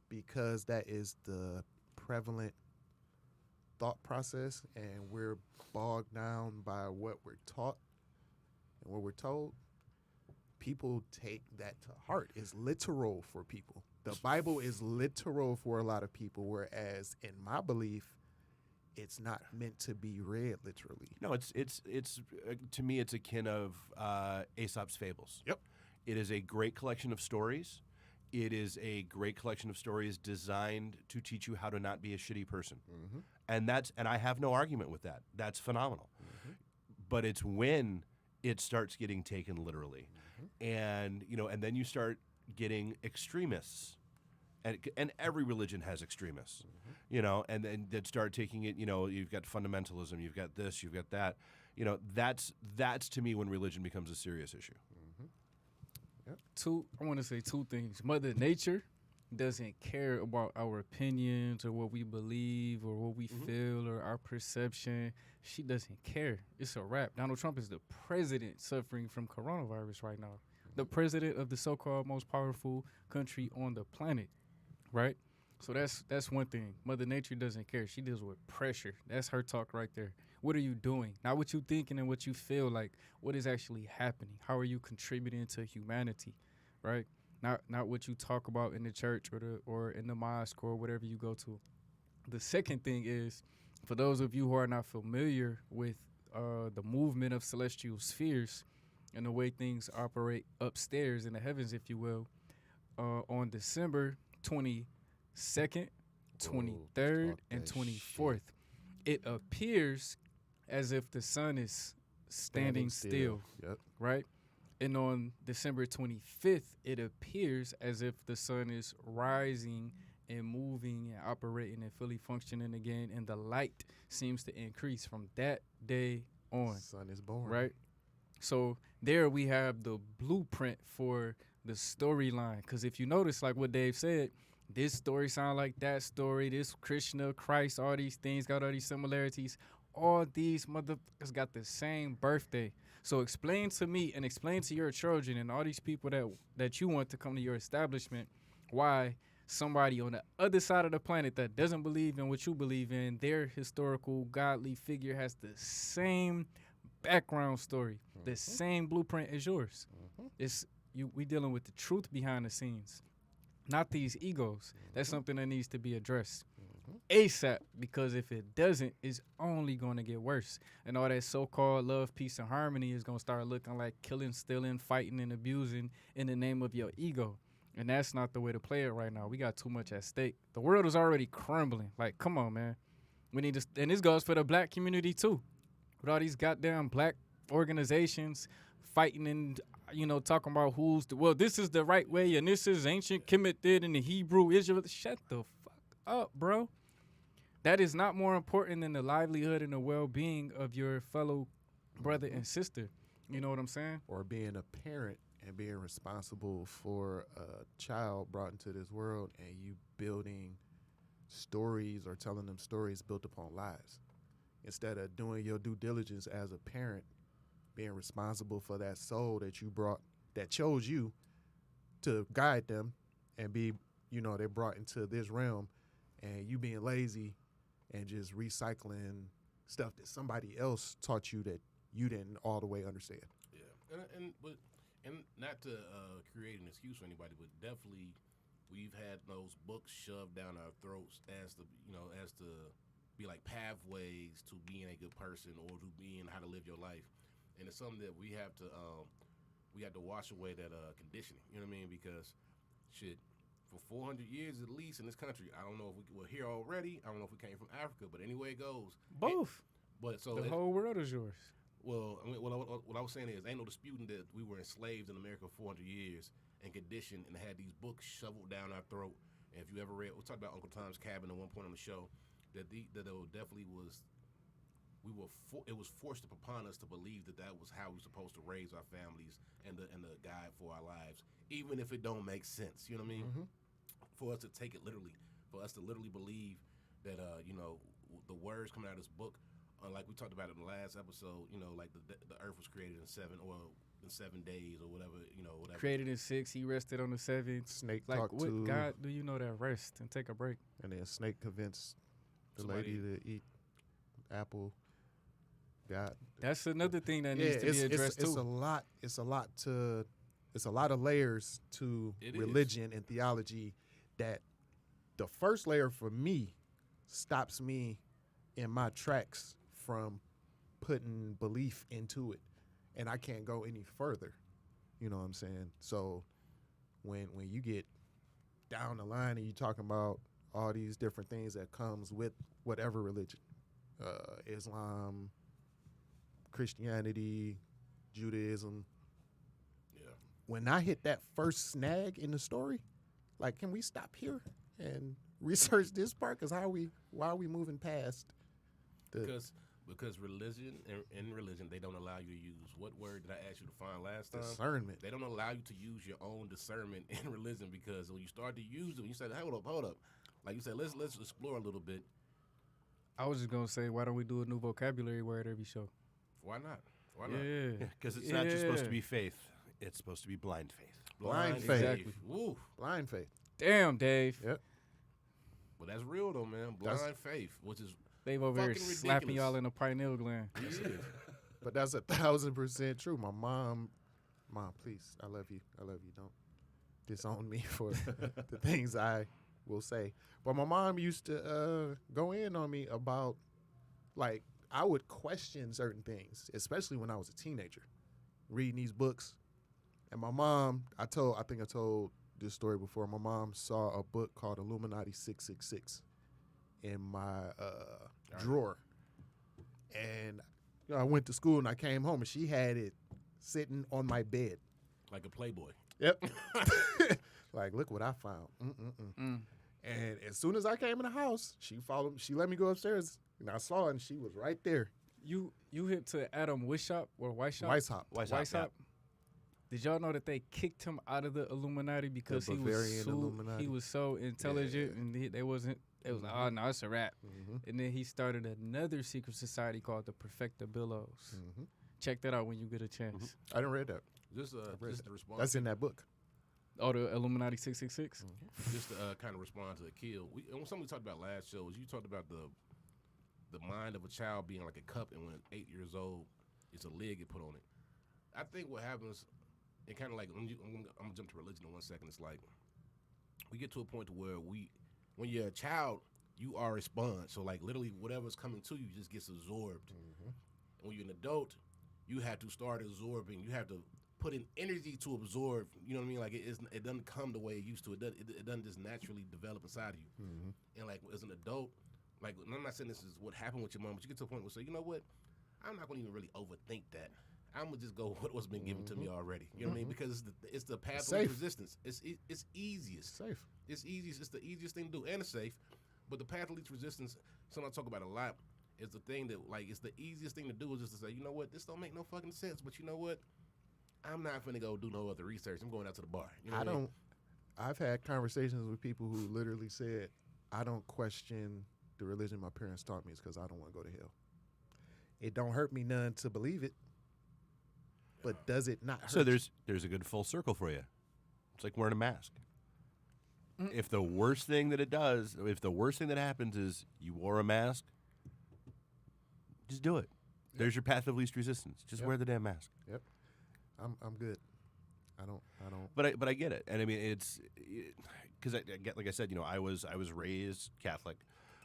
because that is the prevalent thought process, and we're bogged down by what we're taught and what we're told, people take that to heart. It's literal for people. The Bible is literal for a lot of people, whereas in my belief, it's not meant to be read literally. No, it's to me, it's akin of Aesop's Fables. Yep. It is a great collection of stories. It is a great collection of stories designed to teach you how to not be a shitty person. And I have no argument with that. That's phenomenal. But it's when it starts getting taken literally. And and then you start getting extremists. And every religion has extremists. And then they'd start taking it, you've got fundamentalism, you've got this, you've got that. That's to me when religion becomes a serious issue. I want to say two things. Mother Nature doesn't care about our opinions or what we believe or what we feel or our perception. She doesn't care. It's a wrap. Donald Trump is the president suffering from coronavirus right now. The president of the so-called most powerful country on the planet, right? So that's one thing. Mother Nature doesn't care. She deals with pressure. That's her talk right there. What are you doing? Not what you thinking and what you feel like. What is actually happening? How are you contributing to humanity, right? Not what you talk about in the church or in the mosque or whatever you go to. The second thing is, for those of you who are not familiar with the movement of celestial spheres and the way things operate upstairs in the heavens, if you will, on December 22nd, 23rd, and 24th, it appears as if the sun is standing still, Yep. right? And on December 25th, it appears as if the sun is rising and moving and operating and fully functioning again, and the light seems to increase from that day on. Sun is born. Right? So there we have the blueprint for the storyline. Because if you notice, like what Dave said, this story sound like that story, this Krishna, Christ, all these things got all these similarities. All these motherfuckers got the same birthday. So explain to me and explain to your children and all these people that you want to come to your establishment why somebody on the other side of the planet that doesn't believe in what you believe in, their historical godly figure has the same background story, the same blueprint as yours. It's we dealing with the truth behind the scenes, not these egos. That's something that needs to be addressed ASAP, because if it doesn't, it's only going to get worse. And all that so-called love, peace, and harmony is going to start looking like killing, stealing, fighting, and abusing in the name of your ego. And that's not the way to play it right now. We got too much at stake. The world is already crumbling. Like, come on, man. We need to, and this goes for the black community too. With all these goddamn black organizations fighting and, talking about this is the right way and this is ancient Kemet did in the Hebrew Israel. Shut the fuck up, bro. That is not more important than the livelihood and the well-being of your fellow brother and sister. You know what I'm saying? Or being a parent and being responsible for a child brought into this world and you building stories or telling them stories built upon lies. Instead of doing your due diligence as a parent, being responsible for that soul that you brought, that chose you to guide them and be, they're brought into this realm, and you being lazy and just recycling stuff that somebody else taught you that you didn't all the way understand. Yeah, and not to create an excuse for anybody, but definitely we've had those books shoved down our throats as to be like pathways to being a good person or to being how to live your life, and it's something that we have to wash away that conditioning. You know what I mean? Because shit. For 400 years at least in this country, I don't know if we're here already. I don't know if we came from Africa, but anyway it goes. Both. But so the whole world is yours. Well, I mean, what I was saying is, ain't no disputing that we were enslaved in America for 400 years and conditioned and had these books shoveled down our throat. And if you ever read, we talked about Uncle Tom's Cabin at one point on the show, that it definitely was. It was forced upon us to believe that was how we were supposed to raise our families and the guide for our lives, even if it don't make sense. You know what I mean? Mm-hmm. For us to take it literally, for us to literally believe that, the words coming out of this book, like we talked about in the last episode, like the earth was created in 7 days or whatever, whatever. Created in 6, he rested on the 7th. Snake like, talked what to God do you know that rest and take a break? And then Snake convinced the lady to eat apple. God. That's another thing that needs to be addressed too. It's a lot of layers to religion and theology. That the first layer for me stops me in my tracks from putting belief into it, and I can't go any further. You know what I'm saying? So when you get down the line and you talking about all these different things that comes with whatever religion, Islam, Christianity, Judaism. Yeah. When I hit that first snag in the story, like, can we stop here and research this part? Because why are we moving past? Because religion in religion, they don't allow you to use, what word did I ask you to find last time? Discernment. They don't allow you to use your own discernment in religion, because when you start to use it, you say, hold up. Like you said, let's explore a little bit. I was just going to say, why don't we do a new vocabulary word every show? Why not? Yeah. Because it's not just supposed to be faith. It's supposed to be blind faith. Blind faith. Exactly. Woo. Blind faith. Damn, Dave. Yep. Well, that's real though, man. Blind faith, which is Dave over here fucking slapping ridiculous. y'all in the pineal gland. But that's 1,000% true. My mom, please, I love you. Don't disown me for the things I will say. But my mom used to go in on me about, like, I would question certain things, especially when I was a teenager, reading these books. And my mom, I think I told this story before. My mom saw a book called Illuminati 666 in my drawer. And I went to school and I came home and she had it sitting on my bed. like a Playboy. Yep. Like, look what I found. And as soon as I came in the house, she followed. She let me go upstairs, and I saw it, and she was right there. You hit to Adam Weishaupt or Weishaupt? Weishaupt. Weishaupt. Did y'all know that they kicked him out of the Illuminati because he was so intelligent and they wasn't. It was like, oh no, it's a rap. And then he started another secret society called the Perfectabillos. Check that out when you get a chance. I didn't read that. Just the response. That's in that book. Oh, the Illuminati 666. Just to kind of respond to Akil. Something we talked about last show was you talked about the mind of a child being like a cup, and when 8 years old, it's a lid get put on it. I think what happens, and kind of like I'm gonna jump to religion in 1 second. It's like we get to a point to where when you're a child, you are a sponge. So like literally whatever's coming to you just gets absorbed. And when you're an adult, you have to start absorbing. You have to put in energy to absorb. You know what I mean? Like it doesn't come the way it used to. It doesn't just naturally develop inside of you. And like as an adult, like I'm not saying this is what happened with your mom, but you get to a point where you say, you know what? I'm not gonna even really overthink that. I'm gonna just go with what's been given to me already. You know what I mean? Because it's the path of safe. resistance. It's easiest. Safe. It's easiest. It's the easiest thing to do, and it's safe. But the path of least resistance, something I talk about a lot, is the thing that like it's the easiest thing to do is just to say, you know what, this don't make no fucking sense. But you know what? I'm not finna go do no other research. I'm going out to the bar. You know what I mean? I've had conversations with people who literally said, I don't question the religion my parents taught me because I don't want to go to hell. It don't hurt me none to believe it, but does it not hurt? So there's a good full circle for you. It's like wearing a mask. If the worst thing that happens is you wore a mask, just do it. There's your path of least resistance. Just wear the damn mask. Yep. I'm good. I don't. But I get it, and I mean it's because I get, like I said, you know, I was raised Catholic,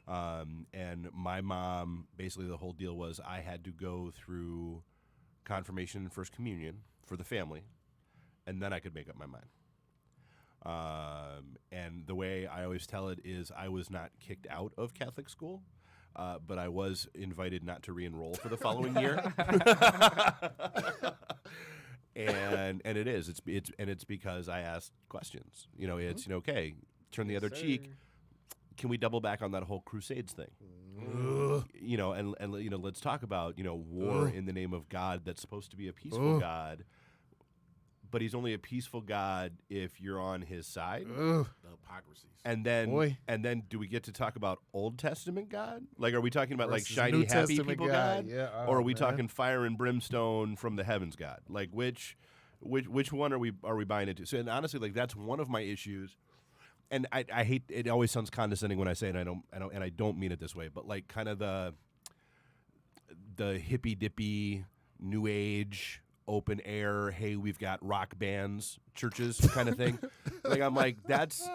and my mom basically the whole deal was I had to go through confirmation and first communion for the family, and then I could make up my mind. And the way I always tell it is I was not kicked out of Catholic school, but I was invited not to re-enroll for the following year. And it's because I asked questions. You know, it's okay, turn the other cheek. Can we double back on that whole Crusades thing? You know, and you know, let's talk about, you know, war in the name of God that's supposed to be a peaceful God. But he's only a peaceful God if you're on his side. The hypocrisies. And then do we get to talk about Old Testament God? Like, are we talking about like Versus shiny, New happy Testament people God? God? Yeah, or are we man. talking fire and brimstone from the heavens God? Like, which one are we buying into? So, and honestly, like that's one of my issues. And I hate it. Always sounds condescending when I say it. And I don't mean it this way. But like, kind of the hippy dippy new age open air, hey, we've got rock bands, churches kind of thing. Like I'm like that's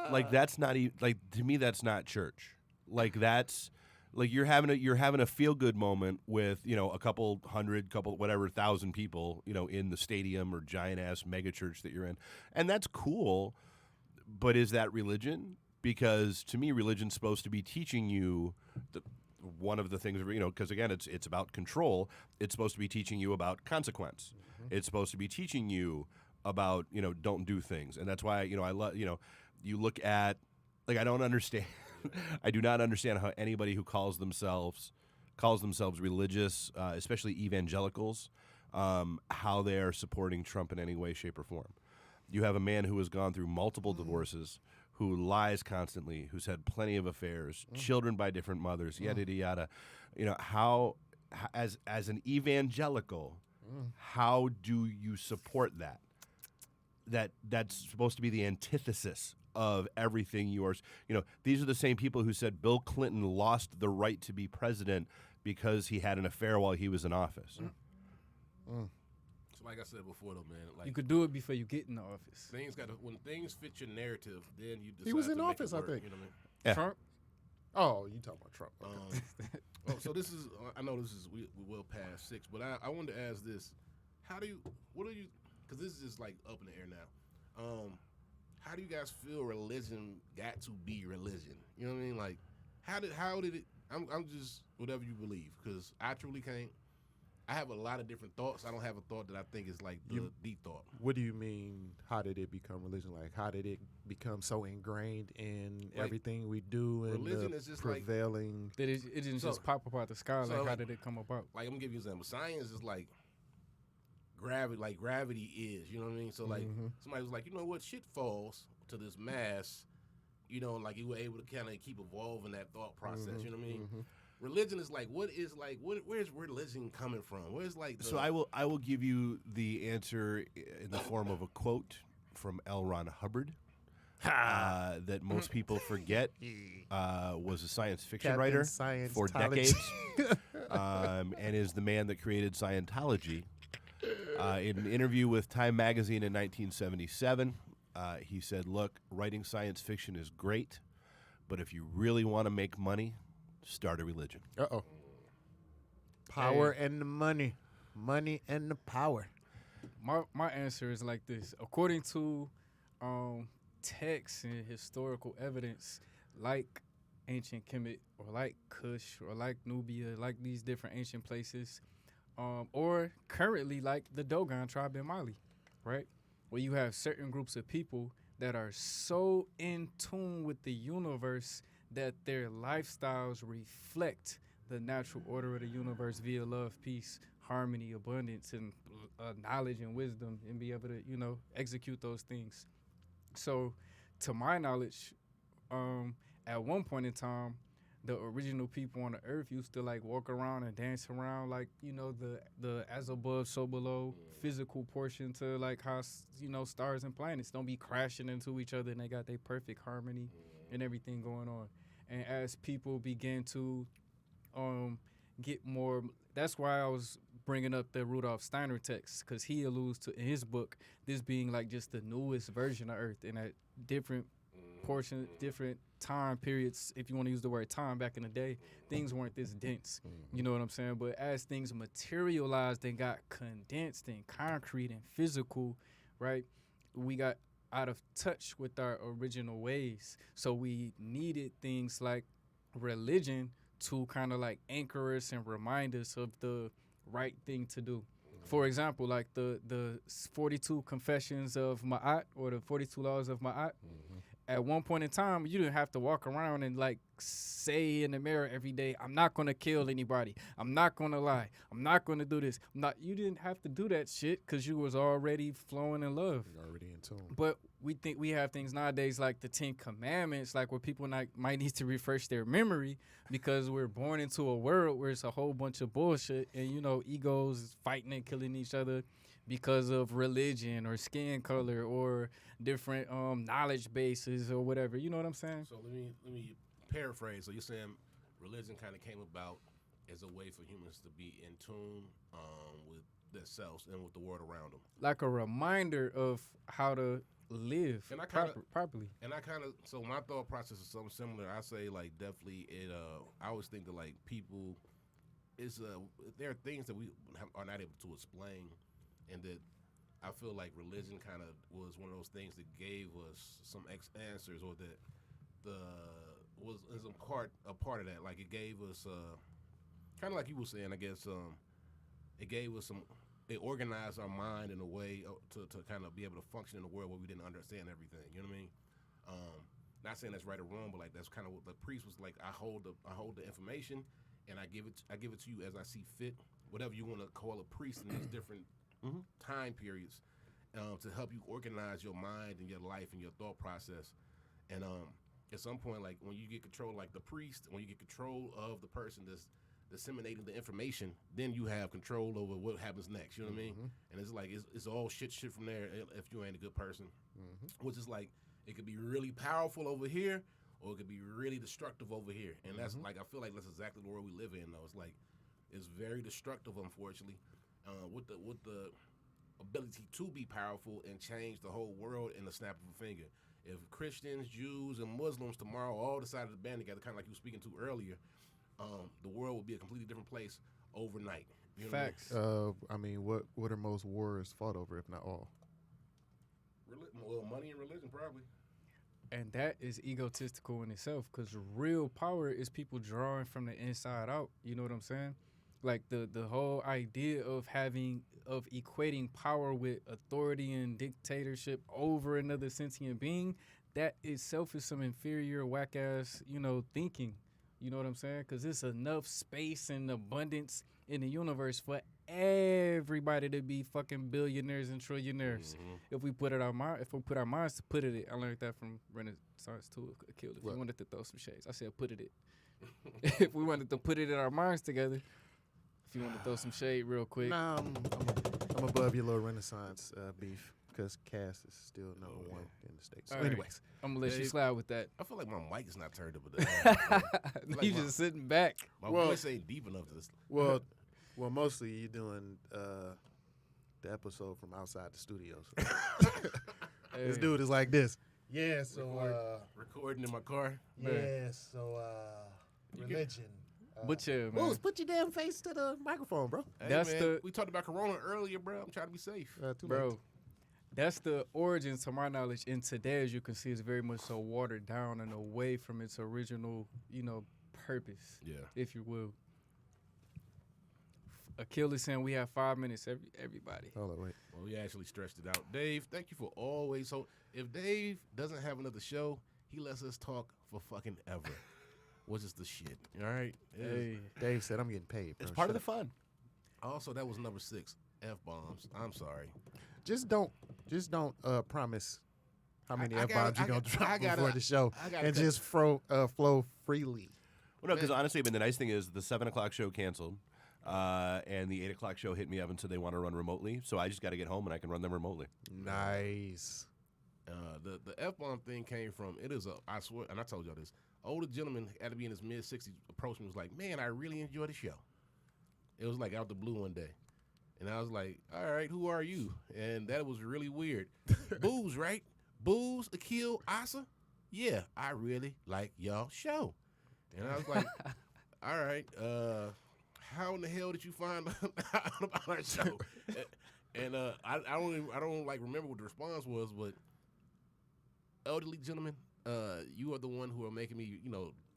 not even like to me that's not church. Like that's like you're having a feel good moment with, you know, a couple thousand people, you know, in the stadium or giant ass mega church that you're in, and that's cool. But is that religion? Because to me, religion's supposed to be teaching you one of the things, you know, because again, it's about control. It's supposed to be teaching you about consequence. It's supposed to be teaching you about, you know, don't do things. And that's why, you know, I love, you know, you look at, like, I don't understand. I do not understand how anybody who calls themselves religious, especially evangelicals, how they are supporting Trump in any way, shape, or form. You have a man who has gone through multiple divorces, who lies constantly, who's had plenty of affairs, children by different mothers, yada, yada, yada. You know, how as an evangelical, how do you support that? That's supposed to be the antithesis of everything you are. You know, these are the same people who said Bill Clinton lost the right to be president because he had an affair while he was in office. So like I said before, though, man, like You could do it before you get in the office. when things fit your narrative, then you decide He was in to make office, it I work, think. you know what I mean? Yeah. Trump? Oh, you talking about Trump? Okay. So this is, I know this is we well past 6, but I wanted to ask this: because this is just like up in the air now. How do you guys feel religion got to be religion? You know what I mean? Like, how did it? I'm just whatever you believe, because I truly can't. I have a lot of different thoughts. I don't have a thought that I think is like the thought. What do you mean? How did it become religion? Like, how did it become so ingrained in Like, everything we do and religion the is just like- prevailing? It didn't just pop up out the sky. so Like, how like- did it come about? Like, I'm gonna give you an example. Science is like gravity. Like gravity is. You know what I mean? So like somebody was like, you know what? Shit falls to this mass. You know, like you were able to kind of keep evolving that thought process. You know what I mean? Religion is like where's religion coming from? Where's like So I will give you the answer in the form of a quote from L. Ron Hubbard. That most people forget was a science fiction writer for decades and is the man that created Scientology. In an interview with Time magazine in 1977, he said, look, writing science fiction is great, but if you really want to make money, start a religion. Uh-oh. Power and the money. Money and the power. My answer is like this. According to texts and historical evidence, like ancient Kemet or like Kush or like Nubia, like these different ancient places, or currently like the Dogon tribe in Mali, right? Where you have certain groups of people that are so in tune with the universe that their lifestyles reflect the natural order of the universe via love, peace, harmony, abundance, and knowledge and wisdom, and be able to, execute those things. So, to my knowledge, at one point in time, the original people on the earth used to like walk around and dance around like, the as above, so below physical portion to like how, stars and planets don't be crashing into each other, and they got their perfect harmony and everything going on. And as people begin to get more, that's why I was bringing up the Rudolf Steiner text, because he alludes to in his book this being like just the newest version of Earth, and at different portions, different time periods, if you want to use the word time, back in the day, things weren't this dense. You know what I'm saying? But as things materialized and got condensed and concrete and physical, right, we got out of touch with our original ways. So we needed things like religion to kind of like anchor us and remind us of the right thing to do. For example, like the 42 confessions of Ma'at, or the 42 laws of Ma'at. At one point in time, you didn't have to walk around and like say in the mirror every day, I'm not going to kill anybody. I'm not going to lie. I'm not going to do this. You didn't have to do that shit because you was already flowing in love. You're already in tune. But we think we have things nowadays like the 10 Commandments, like where people might need to refresh their memory because we're born into a world where it's a whole bunch of bullshit and, egos fighting and killing each other because of religion or skin color or different knowledge bases or whatever. You know what I'm saying? So let me paraphrase. So you're saying religion kind of came about as a way for humans to be in tune with themselves and with the world around them. Like a reminder of how to live properly. And so my thought process is something similar. I say like definitely I always think that like people there are things that we are not able to explain, and that I feel like religion kind of was one of those things that gave us some answers, or that was a part of that. Like it gave us kind of like you were saying, I guess it gave us it organized our mind in a way to kind of be able to function in a world where we didn't understand everything. You know what I mean? Not saying that's right or wrong, but like that's kind of what the priest was like. I hold the information, and I give it to you as I see fit. Whatever you want to call a priest in these different time periods, to help you organize your mind and your life and your thought process. And at some point, like when you get control, like the priest, when you get control of the person that's disseminating the information, then you have control over what happens next. You know what I mean? And it's like it's all shit from there if you ain't a good person. Which is like it could be really powerful over here, or it could be really destructive over here. And that's like I feel like that's exactly the world we live in. Though it's like it's very destructive, unfortunately, with the ability to be powerful and change the whole world in the snap of a finger. If Christians, Jews, and Muslims tomorrow all decided to band together, kind of like you were speaking to earlier, the world would be a completely different place overnight. You know Facts. I mean, what are most wars fought over, if not all? Well, money and religion, probably. And that is egotistical in itself, because real power is people drawing from the inside out. You know what I'm saying? Like the whole idea of equating power with authority and dictatorship over another sentient being, that itself is some inferior, whack ass, thinking. You know what I'm saying? Because there's enough space and abundance in the universe for everybody to be fucking billionaires and trillionaires. If we put our minds to put it, I learned that from Renaissance too. If we wanted to throw some shades, I said put it. If we wanted to put it in our minds together. If you want to throw some shade real quick. Nah, I'm above your little Renaissance beef. because Cass is still number one in the States. So All right. anyways, I'm gonna let you Dave. slide with that. I feel like my mic is not turned up enough. You just sitting back. My Well- voice ain't deep enough to this. well, mostly you're doing the episode from outside the studio. So. This Hey, dude is like this. Yeah, so Recording in my car. religion. but yeah, man. Bulls, put your damn face to the microphone, bro. Hey, That's man, the- we talked about Corona earlier, bro. I'm trying to be safe. Too Bro, late. that's the origin, to my knowledge. And today, as you can see, is very much so watered down and away from its original, purpose, Yeah. if you will. Achilles saying we have 5 minutes. Everybody. Hold on, wait. Well, we actually stretched it out. Dave, thank you for always. So if Dave doesn't have another show, he lets us talk for fucking ever, which is the shit. All right. It is. Hey, Dave said I'm getting paid. Bro. It's part of Shut the up. fun. Also, that was number 6. F-bombs. I'm sorry. Just don't promise how many I F gotta- bombs you're I gonna gotta- drop I gotta- before the show, I gotta and cut- just flow freely. Well, no, because honestly, I mean, the nice thing is the 7 o'clock show canceled, and the 8 o'clock show hit me up and said they want to run remotely. So I just got to get home and I can run them remotely. Nice. The F-bomb thing came from, I swear, and I told y'all this, older gentleman had to be in his mid-60s, approached me and was like, man, I really enjoy the show. It was like out the blue one day. And I was like, all right, who are you? And that was really weird. Booze, right? Booze, Akil, Asa? Yeah, I really like y'all show. And I was like, all right, how in the hell did you find out about our show? And I don't like remember what the response was, but elderly gentlemen, you are the one who are making me,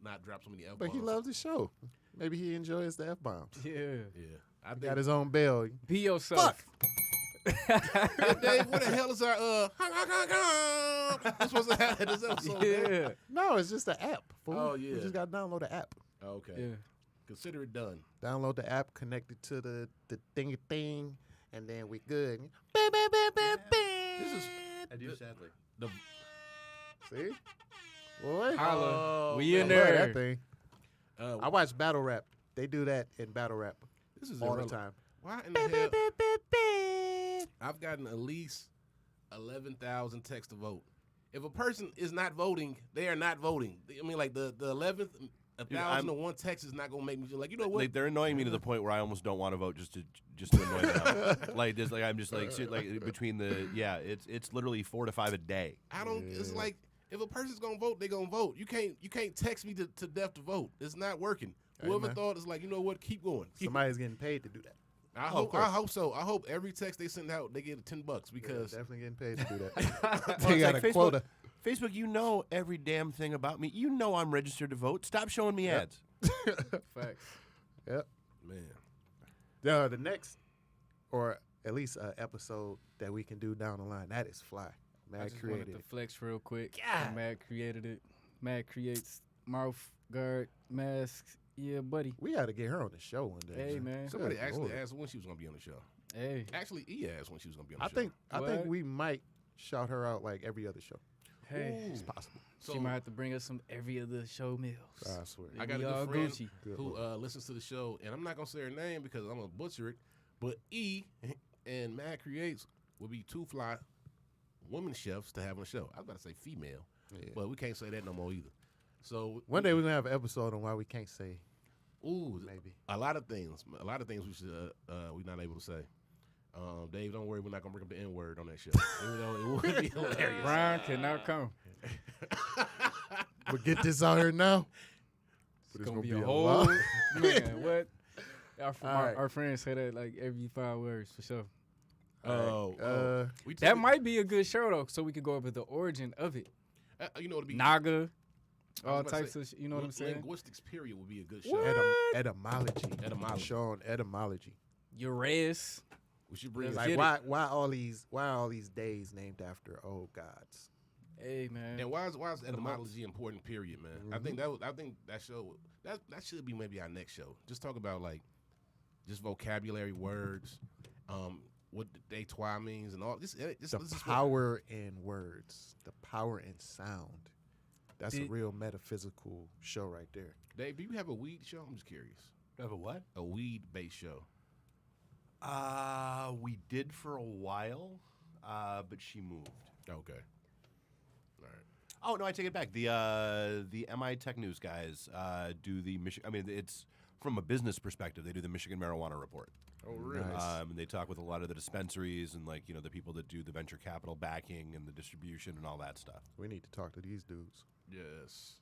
not drop so many F-bombs. But he loves the show. Maybe he enjoys the F bombs. yeah. Yeah. I Got think, his own bell. Be yourself. Hey, Dave, what the hell is our, We're supposed to have this episode, man. Yeah. No, it's just the app. Fool. Oh, You yeah. just got to download the app. Okay. Yeah. Consider it done. Download the app, connect it to the thingy thing, and then we good. Beep, beep, beep, beep, beep. This is I do, sadly. the See? Boy. Holla. We man. in I love there. that thing. I watch battle rap. They do that in battle rap this is all the irrelevant. time. Why in the hell? Beep, beep, beep, beep. I've gotten at least 11,000 texts to vote. If a person is not voting, they are not voting. I mean, like the 11th, 1,001 text is not gonna make me feel like, you know what? Like, they're annoying me to the point where I almost don't want to vote just to annoy them. Like this, like I'm just like between the it's literally 4 to 5 a day. I don't. It's like if a person's gonna vote, they gonna vote. You can't text me to death to vote. It's not working. Hey, Whoever man. thought is like, you know what? Keep going. Somebody's getting paid to do that. I of hope. course. I hope so. I hope every text they send out, they get $10 because Definitely getting paid to do that. Well, They it's got like a quota. Facebook, you know every damn thing about me. You know I'm registered to vote. Stop showing me Yep. ads. Facts. Yep. man. The next, or at least an episode that we can do down the line, that is fly. I Mad just created wanted to it. flex real quick. Yeah. Mad created it. Mad creates mouth guard masks. Yeah, buddy. We got to get her on the show one day. Hey, man. Somebody Good actually Lord. asked when she was gonna be on the show. Hey. Actually, he asked when she was gonna be on the I show. think What? we might shout her out like every other show. Hey. It's possible. So She might have to bring us some every other show meals. I swear. I got a We good all friend Gucci. Good who Lord. listens to the show, and I'm not gonna say her name because I'm gonna butcher it. But E and Mad Creates will be 2 fly women chefs to have on the show. I was about to say female, Yeah. but we can't say that no more either. So One day we're gonna have an episode on why we can't say ooh, maybe. a lot of things we should we're not able to say. Dave, don't worry, we're not gonna bring up the N word on that show. Even though it would be hilarious. Brian cannot come. But get this out here now. It's But gonna be a lot. whole man. What? All right. Our friends say that like every 5 words for sure. Oh, we That might be a good show though, so we could go over the origin of it. you know, it'd be Naga, I all was about to types say, of. You know what I'm saying? Linguistics period would be a good show. What? Etymology. Etymology. Show on etymology. Uranus. We should bring Let's Like get it. why all these days named after old gods? Hey man. And why is etymology important? Period, man. I think Mm-hmm. that show that should be maybe our next show. Just talk about like just vocabulary, words, what the toi means, and all. This The is what- power in words, the power in sound. That's a Did- real metaphysical show right there. Dave, do you have a weed show? I'm just curious. Have a what? A weed based show. We did for a while. but she moved. Okay. All right. Oh no, I take it back. The MI Tech News guys do the Michigan. I mean, it's from a business perspective. They do the Michigan Marijuana Report. Oh, really? Nice. And they talk with a lot of the dispensaries and the people that do the venture capital backing and the distribution and all that stuff. We need to talk to these dudes Yes.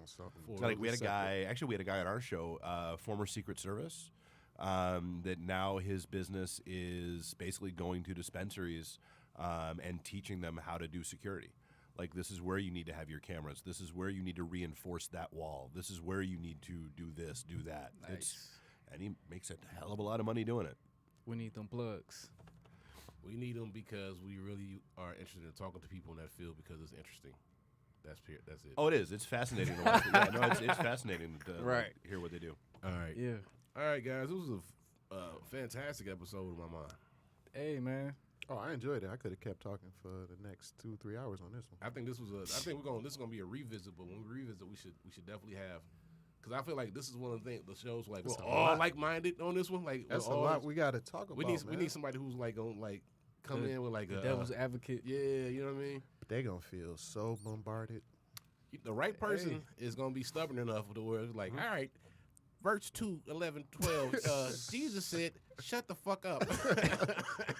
on something. For- So, like we had a separate. guy. Actually, we had a guy on our show, former Secret Service, that now his business is basically going to dispensaries and teaching them how to do security. Like, this is where you need to have your cameras. This is where you need to reinforce that wall. This is where you need to do this, do that. And he makes a hell of a lot of money doing it. We need them plugs. We need them because we really are interested in talking to people in that field because it's interesting. That's it. Oh, it is. It's fascinating to watch. Yeah, no, it's fascinating to Right. hear what they do. All right. Yeah. All right, guys. This was a fantastic episode in my mind. Hey, man. Oh, I enjoyed it. I could have kept talking for the next 2-3 hours on this one. I think this is gonna be a revisit, but when we revisit, we should definitely have, because I feel like this is one of the things, the shows like we're That's a all lot. like-minded on this one. Like That's a we're all- lot we got to talk about. We need man. somebody who's like gonna like come The- in with like The a devil's advocate. yeah, you know what I mean. They gonna feel so bombarded. The right person is gonna be stubborn enough to where it's like, all right, verse 2, 11, 12. Jesus said, "Shut the fuck up."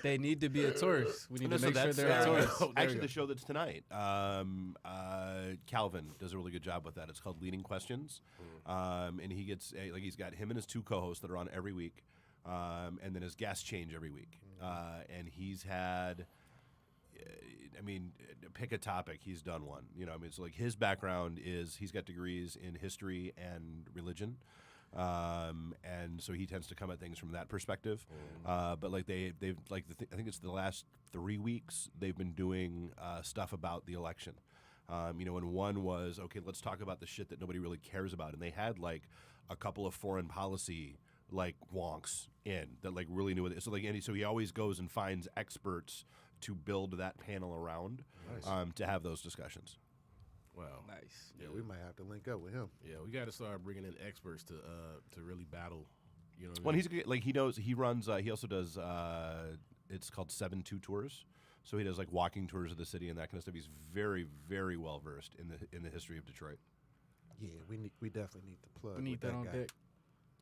They need to be a tourist. We need No, to so make sure that's, they're a tourist. there Actually, you the go. show that's tonight, Calvin does a really good job with that. It's called Leading Questions, and he gets he's got him and his two co-hosts that are on every week, and then his guests change every week, and he's had. I mean, pick a topic. He's done one. So like his background is he's got degrees in history and religion, and so he tends to come at things from that perspective. But like they've like I think it's the last 3 weeks they've been doing stuff about the election. And one was okay. Let's talk about the shit that nobody really cares about, and they had like a couple of foreign policy like wonks in that like really knew it. So like so he always goes and finds experts to build that panel around to have those discussions. Wow. Nice. Yeah, we might have to link up with him. Yeah, we got to start bringing in experts to really battle. You know. What Well, I mean? he's a good- like he knows he runs. He also does. It's called 7-2 tours. So he does like walking tours of the city and that kind of stuff. He's very, very well versed in the history of Detroit. Yeah, we definitely need to plug. We need with that on guy. deck.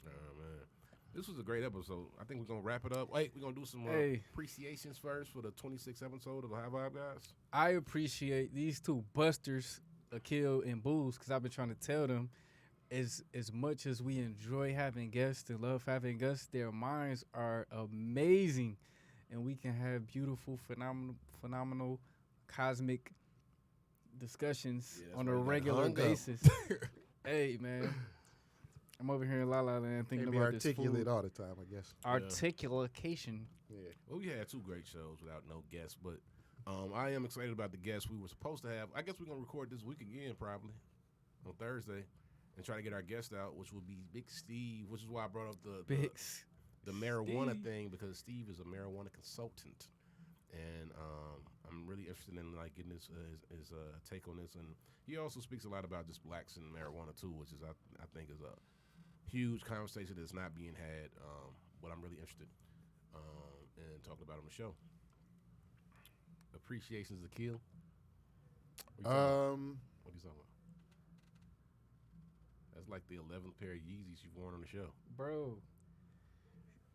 Oh man, this was a great episode. I think we're gonna wrap it up. Wait, we're gonna do some Hey. appreciations first for the 26th episode of the High Vibe Guys. I appreciate these two busters, Akil and Booze, because I've been trying to tell them, as much as we enjoy having guests and love having guests, their minds are amazing, and we can have beautiful, phenomenal, cosmic discussions Yeah, that's on why a you got regular hung up. basis. Hey, man. I'm over here in La La Land thinking Can't be about this articulate food. all the time, I guess. Articulation. Yeah. Well, we had 2 great shows without no guests, but I am excited about the guests we were supposed to have. I guess we're gonna record this week again, probably on Thursday, and try to get our guest out, which will be Big Steve. Which is why I brought up the marijuana Steve. thing, because Steve is a marijuana consultant, and I'm really interested in like getting his take on this. And he also speaks a lot about just blacks and marijuana too, which is I think is a huge conversation that's not being had. But I'm really interested in talking about on the show. Appreciations to kill. What are you talking about? That's like the 11th pair of Yeezys you've worn on the show. Bro.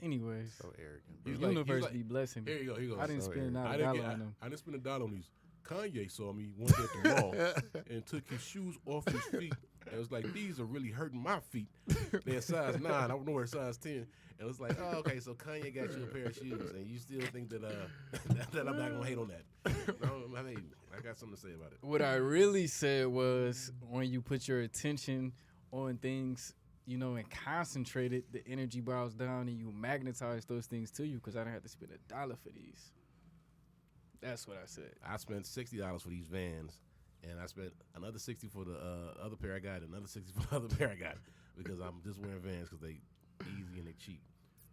Anyways, So arrogant. the He's like- universe he's like- be blessing me. Here you go. Here you go. I didn't So spend arrogant. not I a didn't, dollar get, on them. I didn't spend $1 on these. Kanye saw me one day at the mall and took his shoes off his feet. And it was like, these are really hurting my feet. They're size 9. I don't know where size 10. And it was like, oh, okay, so Kanye got you a pair of shoes, and you still think that that I'm not gonna hate on that. No, I mean, I got something to say about it. What I really said was when you put your attention on things, and concentrate it, the energy bows down and you magnetize those things to you, because I didn't have to spend $1 for these. That's what I said. I spent $60 for these Vans, and I spent another $60 for the other pair I got, another $60 for the other pair I got, because I'm just wearing Vans because they easy and they cheap.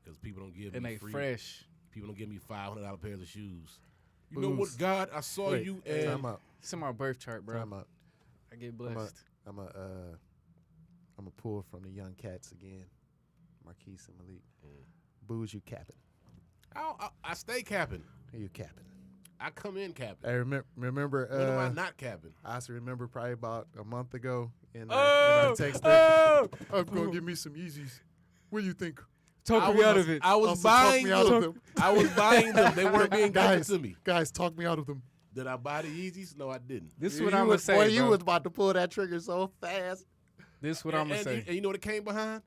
Because people don't give And me they free. fresh. People don't give me $500 pairs of shoes. You know what, God? I saw Wait, you, Time and out. It's in my birth chart, bro. Time out. I get blessed. I'm a pull from the young cats again. Marquise and Malik. Booze, you capping. I stay capping. You capping. I come in capping. I remember. When am I not capping? I also remember probably about a month ago in Oh, our text. oh, I'm gonna give me some Yeezys. What do you think? talk me out of it. I was Also, talk buying me out of them. them. I was buying them. They weren't being given Guys, to me. guys, talk me out of them. Did I buy the Yeezys? No, I didn't. This is You what I'm gonna was- say, boy, bro. you was about to pull that trigger so fast. This is what I'm gonna say. And you know what it came behind?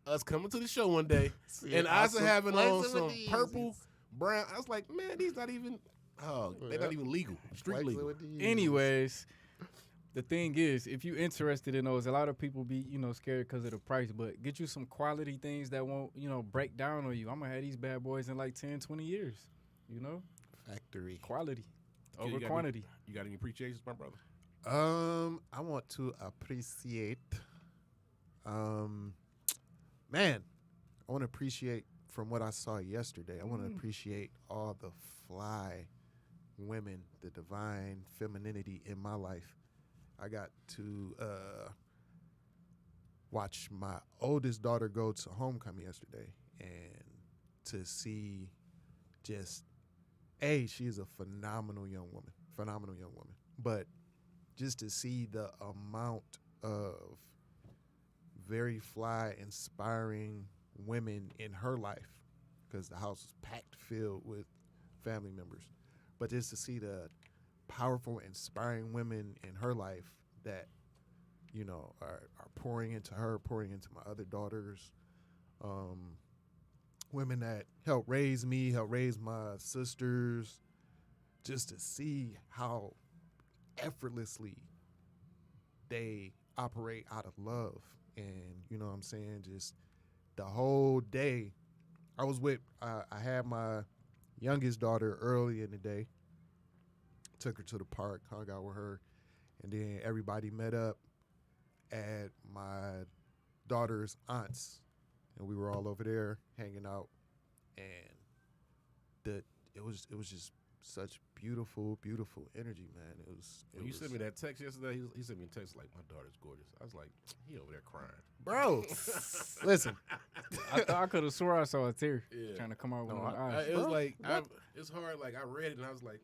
Us coming to the show one day, See, and I us was having on flexing some with the purple, Yeezys. brown. I was like, man, these not even. Oh, they're not Yeah. even legal. Street Flexing legal. with the Yeezys. Anyways, the thing is, if you interested in those, a lot of people be, scared because of the price, but get you some quality things that won't, break down on you. I'm going to have these bad boys in like 10, 20 years, Factory. Quality Okay, over you got quantity. You got any appreciations, my brother? I want to appreciate, man, I want to appreciate from what I saw yesterday. I want to appreciate all the fly women, the divine femininity in my life. I got to watch my oldest daughter go to homecoming yesterday, and to see just, she is a phenomenal young woman, but just to see the amount of very fly, inspiring women in her life, because the house was packed filled with family members, but just to see the powerful, inspiring women in her life that, are pouring into her, pouring into my other daughters, women that helped raise me, helped raise my sisters, just to see how effortlessly they operate out of love. And you know what I'm saying, just the whole day I was with, I had my youngest daughter early in the day, took her to the park, hung out with her, and then everybody met up at my daughter's aunt's, and we were all over there hanging out, and it was just such beautiful energy, man. It was When you sent me that text yesterday, he sent me a text like, my daughter's gorgeous. I was like, he over there crying. bro. Listen, I thought I could have swore I saw a tear Yeah. trying to come out with No, my eyes. It was Bro, like, what? it's hard. Like, I read it and I was like,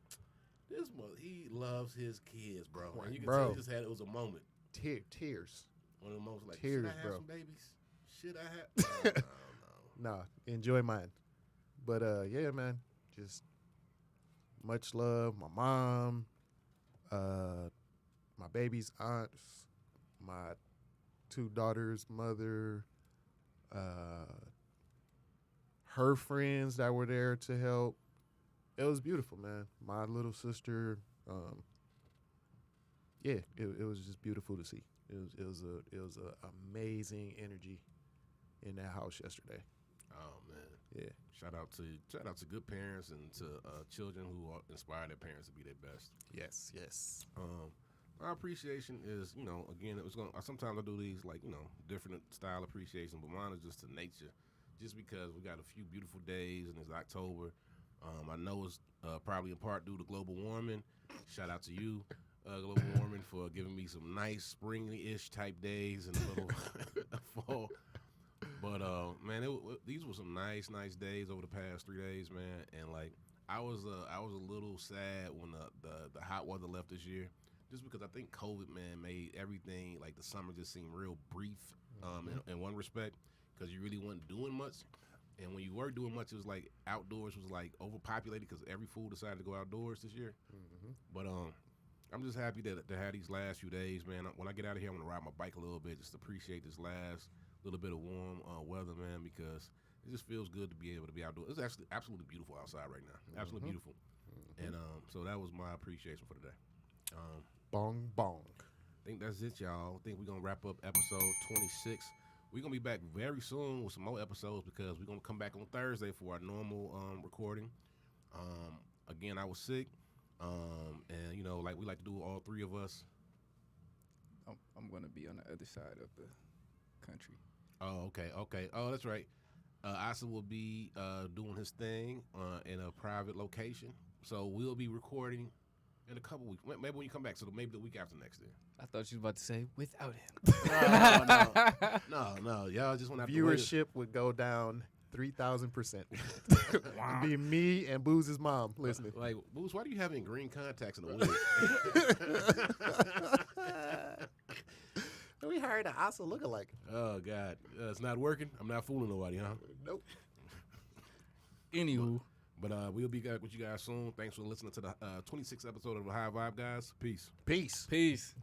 he loves his kids, bro. And you can Bro. tell he just had, it was a moment. tears. One of the moments like, Tears, should I have bro. some babies? Should I have? No. Nah, enjoy mine. But yeah, man, just much love. My mom, my baby's aunts, my two daughters' mother, her friends that were there to help. It was beautiful, man. My little sister, it was just beautiful to see. It was a amazing energy in that house yesterday. Oh, man. Yeah. Shout out to good parents and to children who inspire their parents to be their best. Yes. My appreciation is, again, it was going. Sometimes I do these like, different style appreciation, but mine is just to nature, just because we got a few beautiful days and it's October. I know it's probably in part due to global warming. Shout out to you, global warming, for giving me some nice spring-ish type days in the little fall. But man, these were some nice days over the past 3 days, man. And like, I was a little sad when the hot weather left this year, just because I think COVID, man, made everything like the summer just seem real brief, in one respect, because you really wasn't doing much. And when you were doing much, it was like outdoors was like overpopulated because every fool decided to go outdoors this year. But I'm just happy to have these last few days, man. When I get out of here, I'm gonna ride my bike a little bit, just to appreciate this last little bit of warm weather, man, because it just feels good to be able to be outdoors. It's actually absolutely beautiful outside right now. Absolutely beautiful. And so that was my appreciation for today. Bong bong. I think that's it, y'all. I think we're going to wrap up episode 26. We're going to be back very soon with some more episodes, because we're going to come back on Thursday for our normal recording. Again, I was sick. And, like we like to do, all three of us. I'm going to be on the other side of the country. Oh, okay. Oh, that's right. Asa will be doing his thing in a private location. So we'll be recording in a couple weeks. Maybe when you come back, so maybe the week after next then. I thought you was about to say without him. No. Y'all just want to have to wait. Viewership would go down 3,000%. Be me and Booz's mom listening. Like, Booze, why do you have any green contacts in the wig? We hired an Asa lookalike. Oh, God. It's not working? I'm not fooling nobody, huh? Nope. Anywho. But we'll be back with you guys soon. Thanks for listening to the 26th episode of the High Vibe, guys. Peace. Peace. Peace.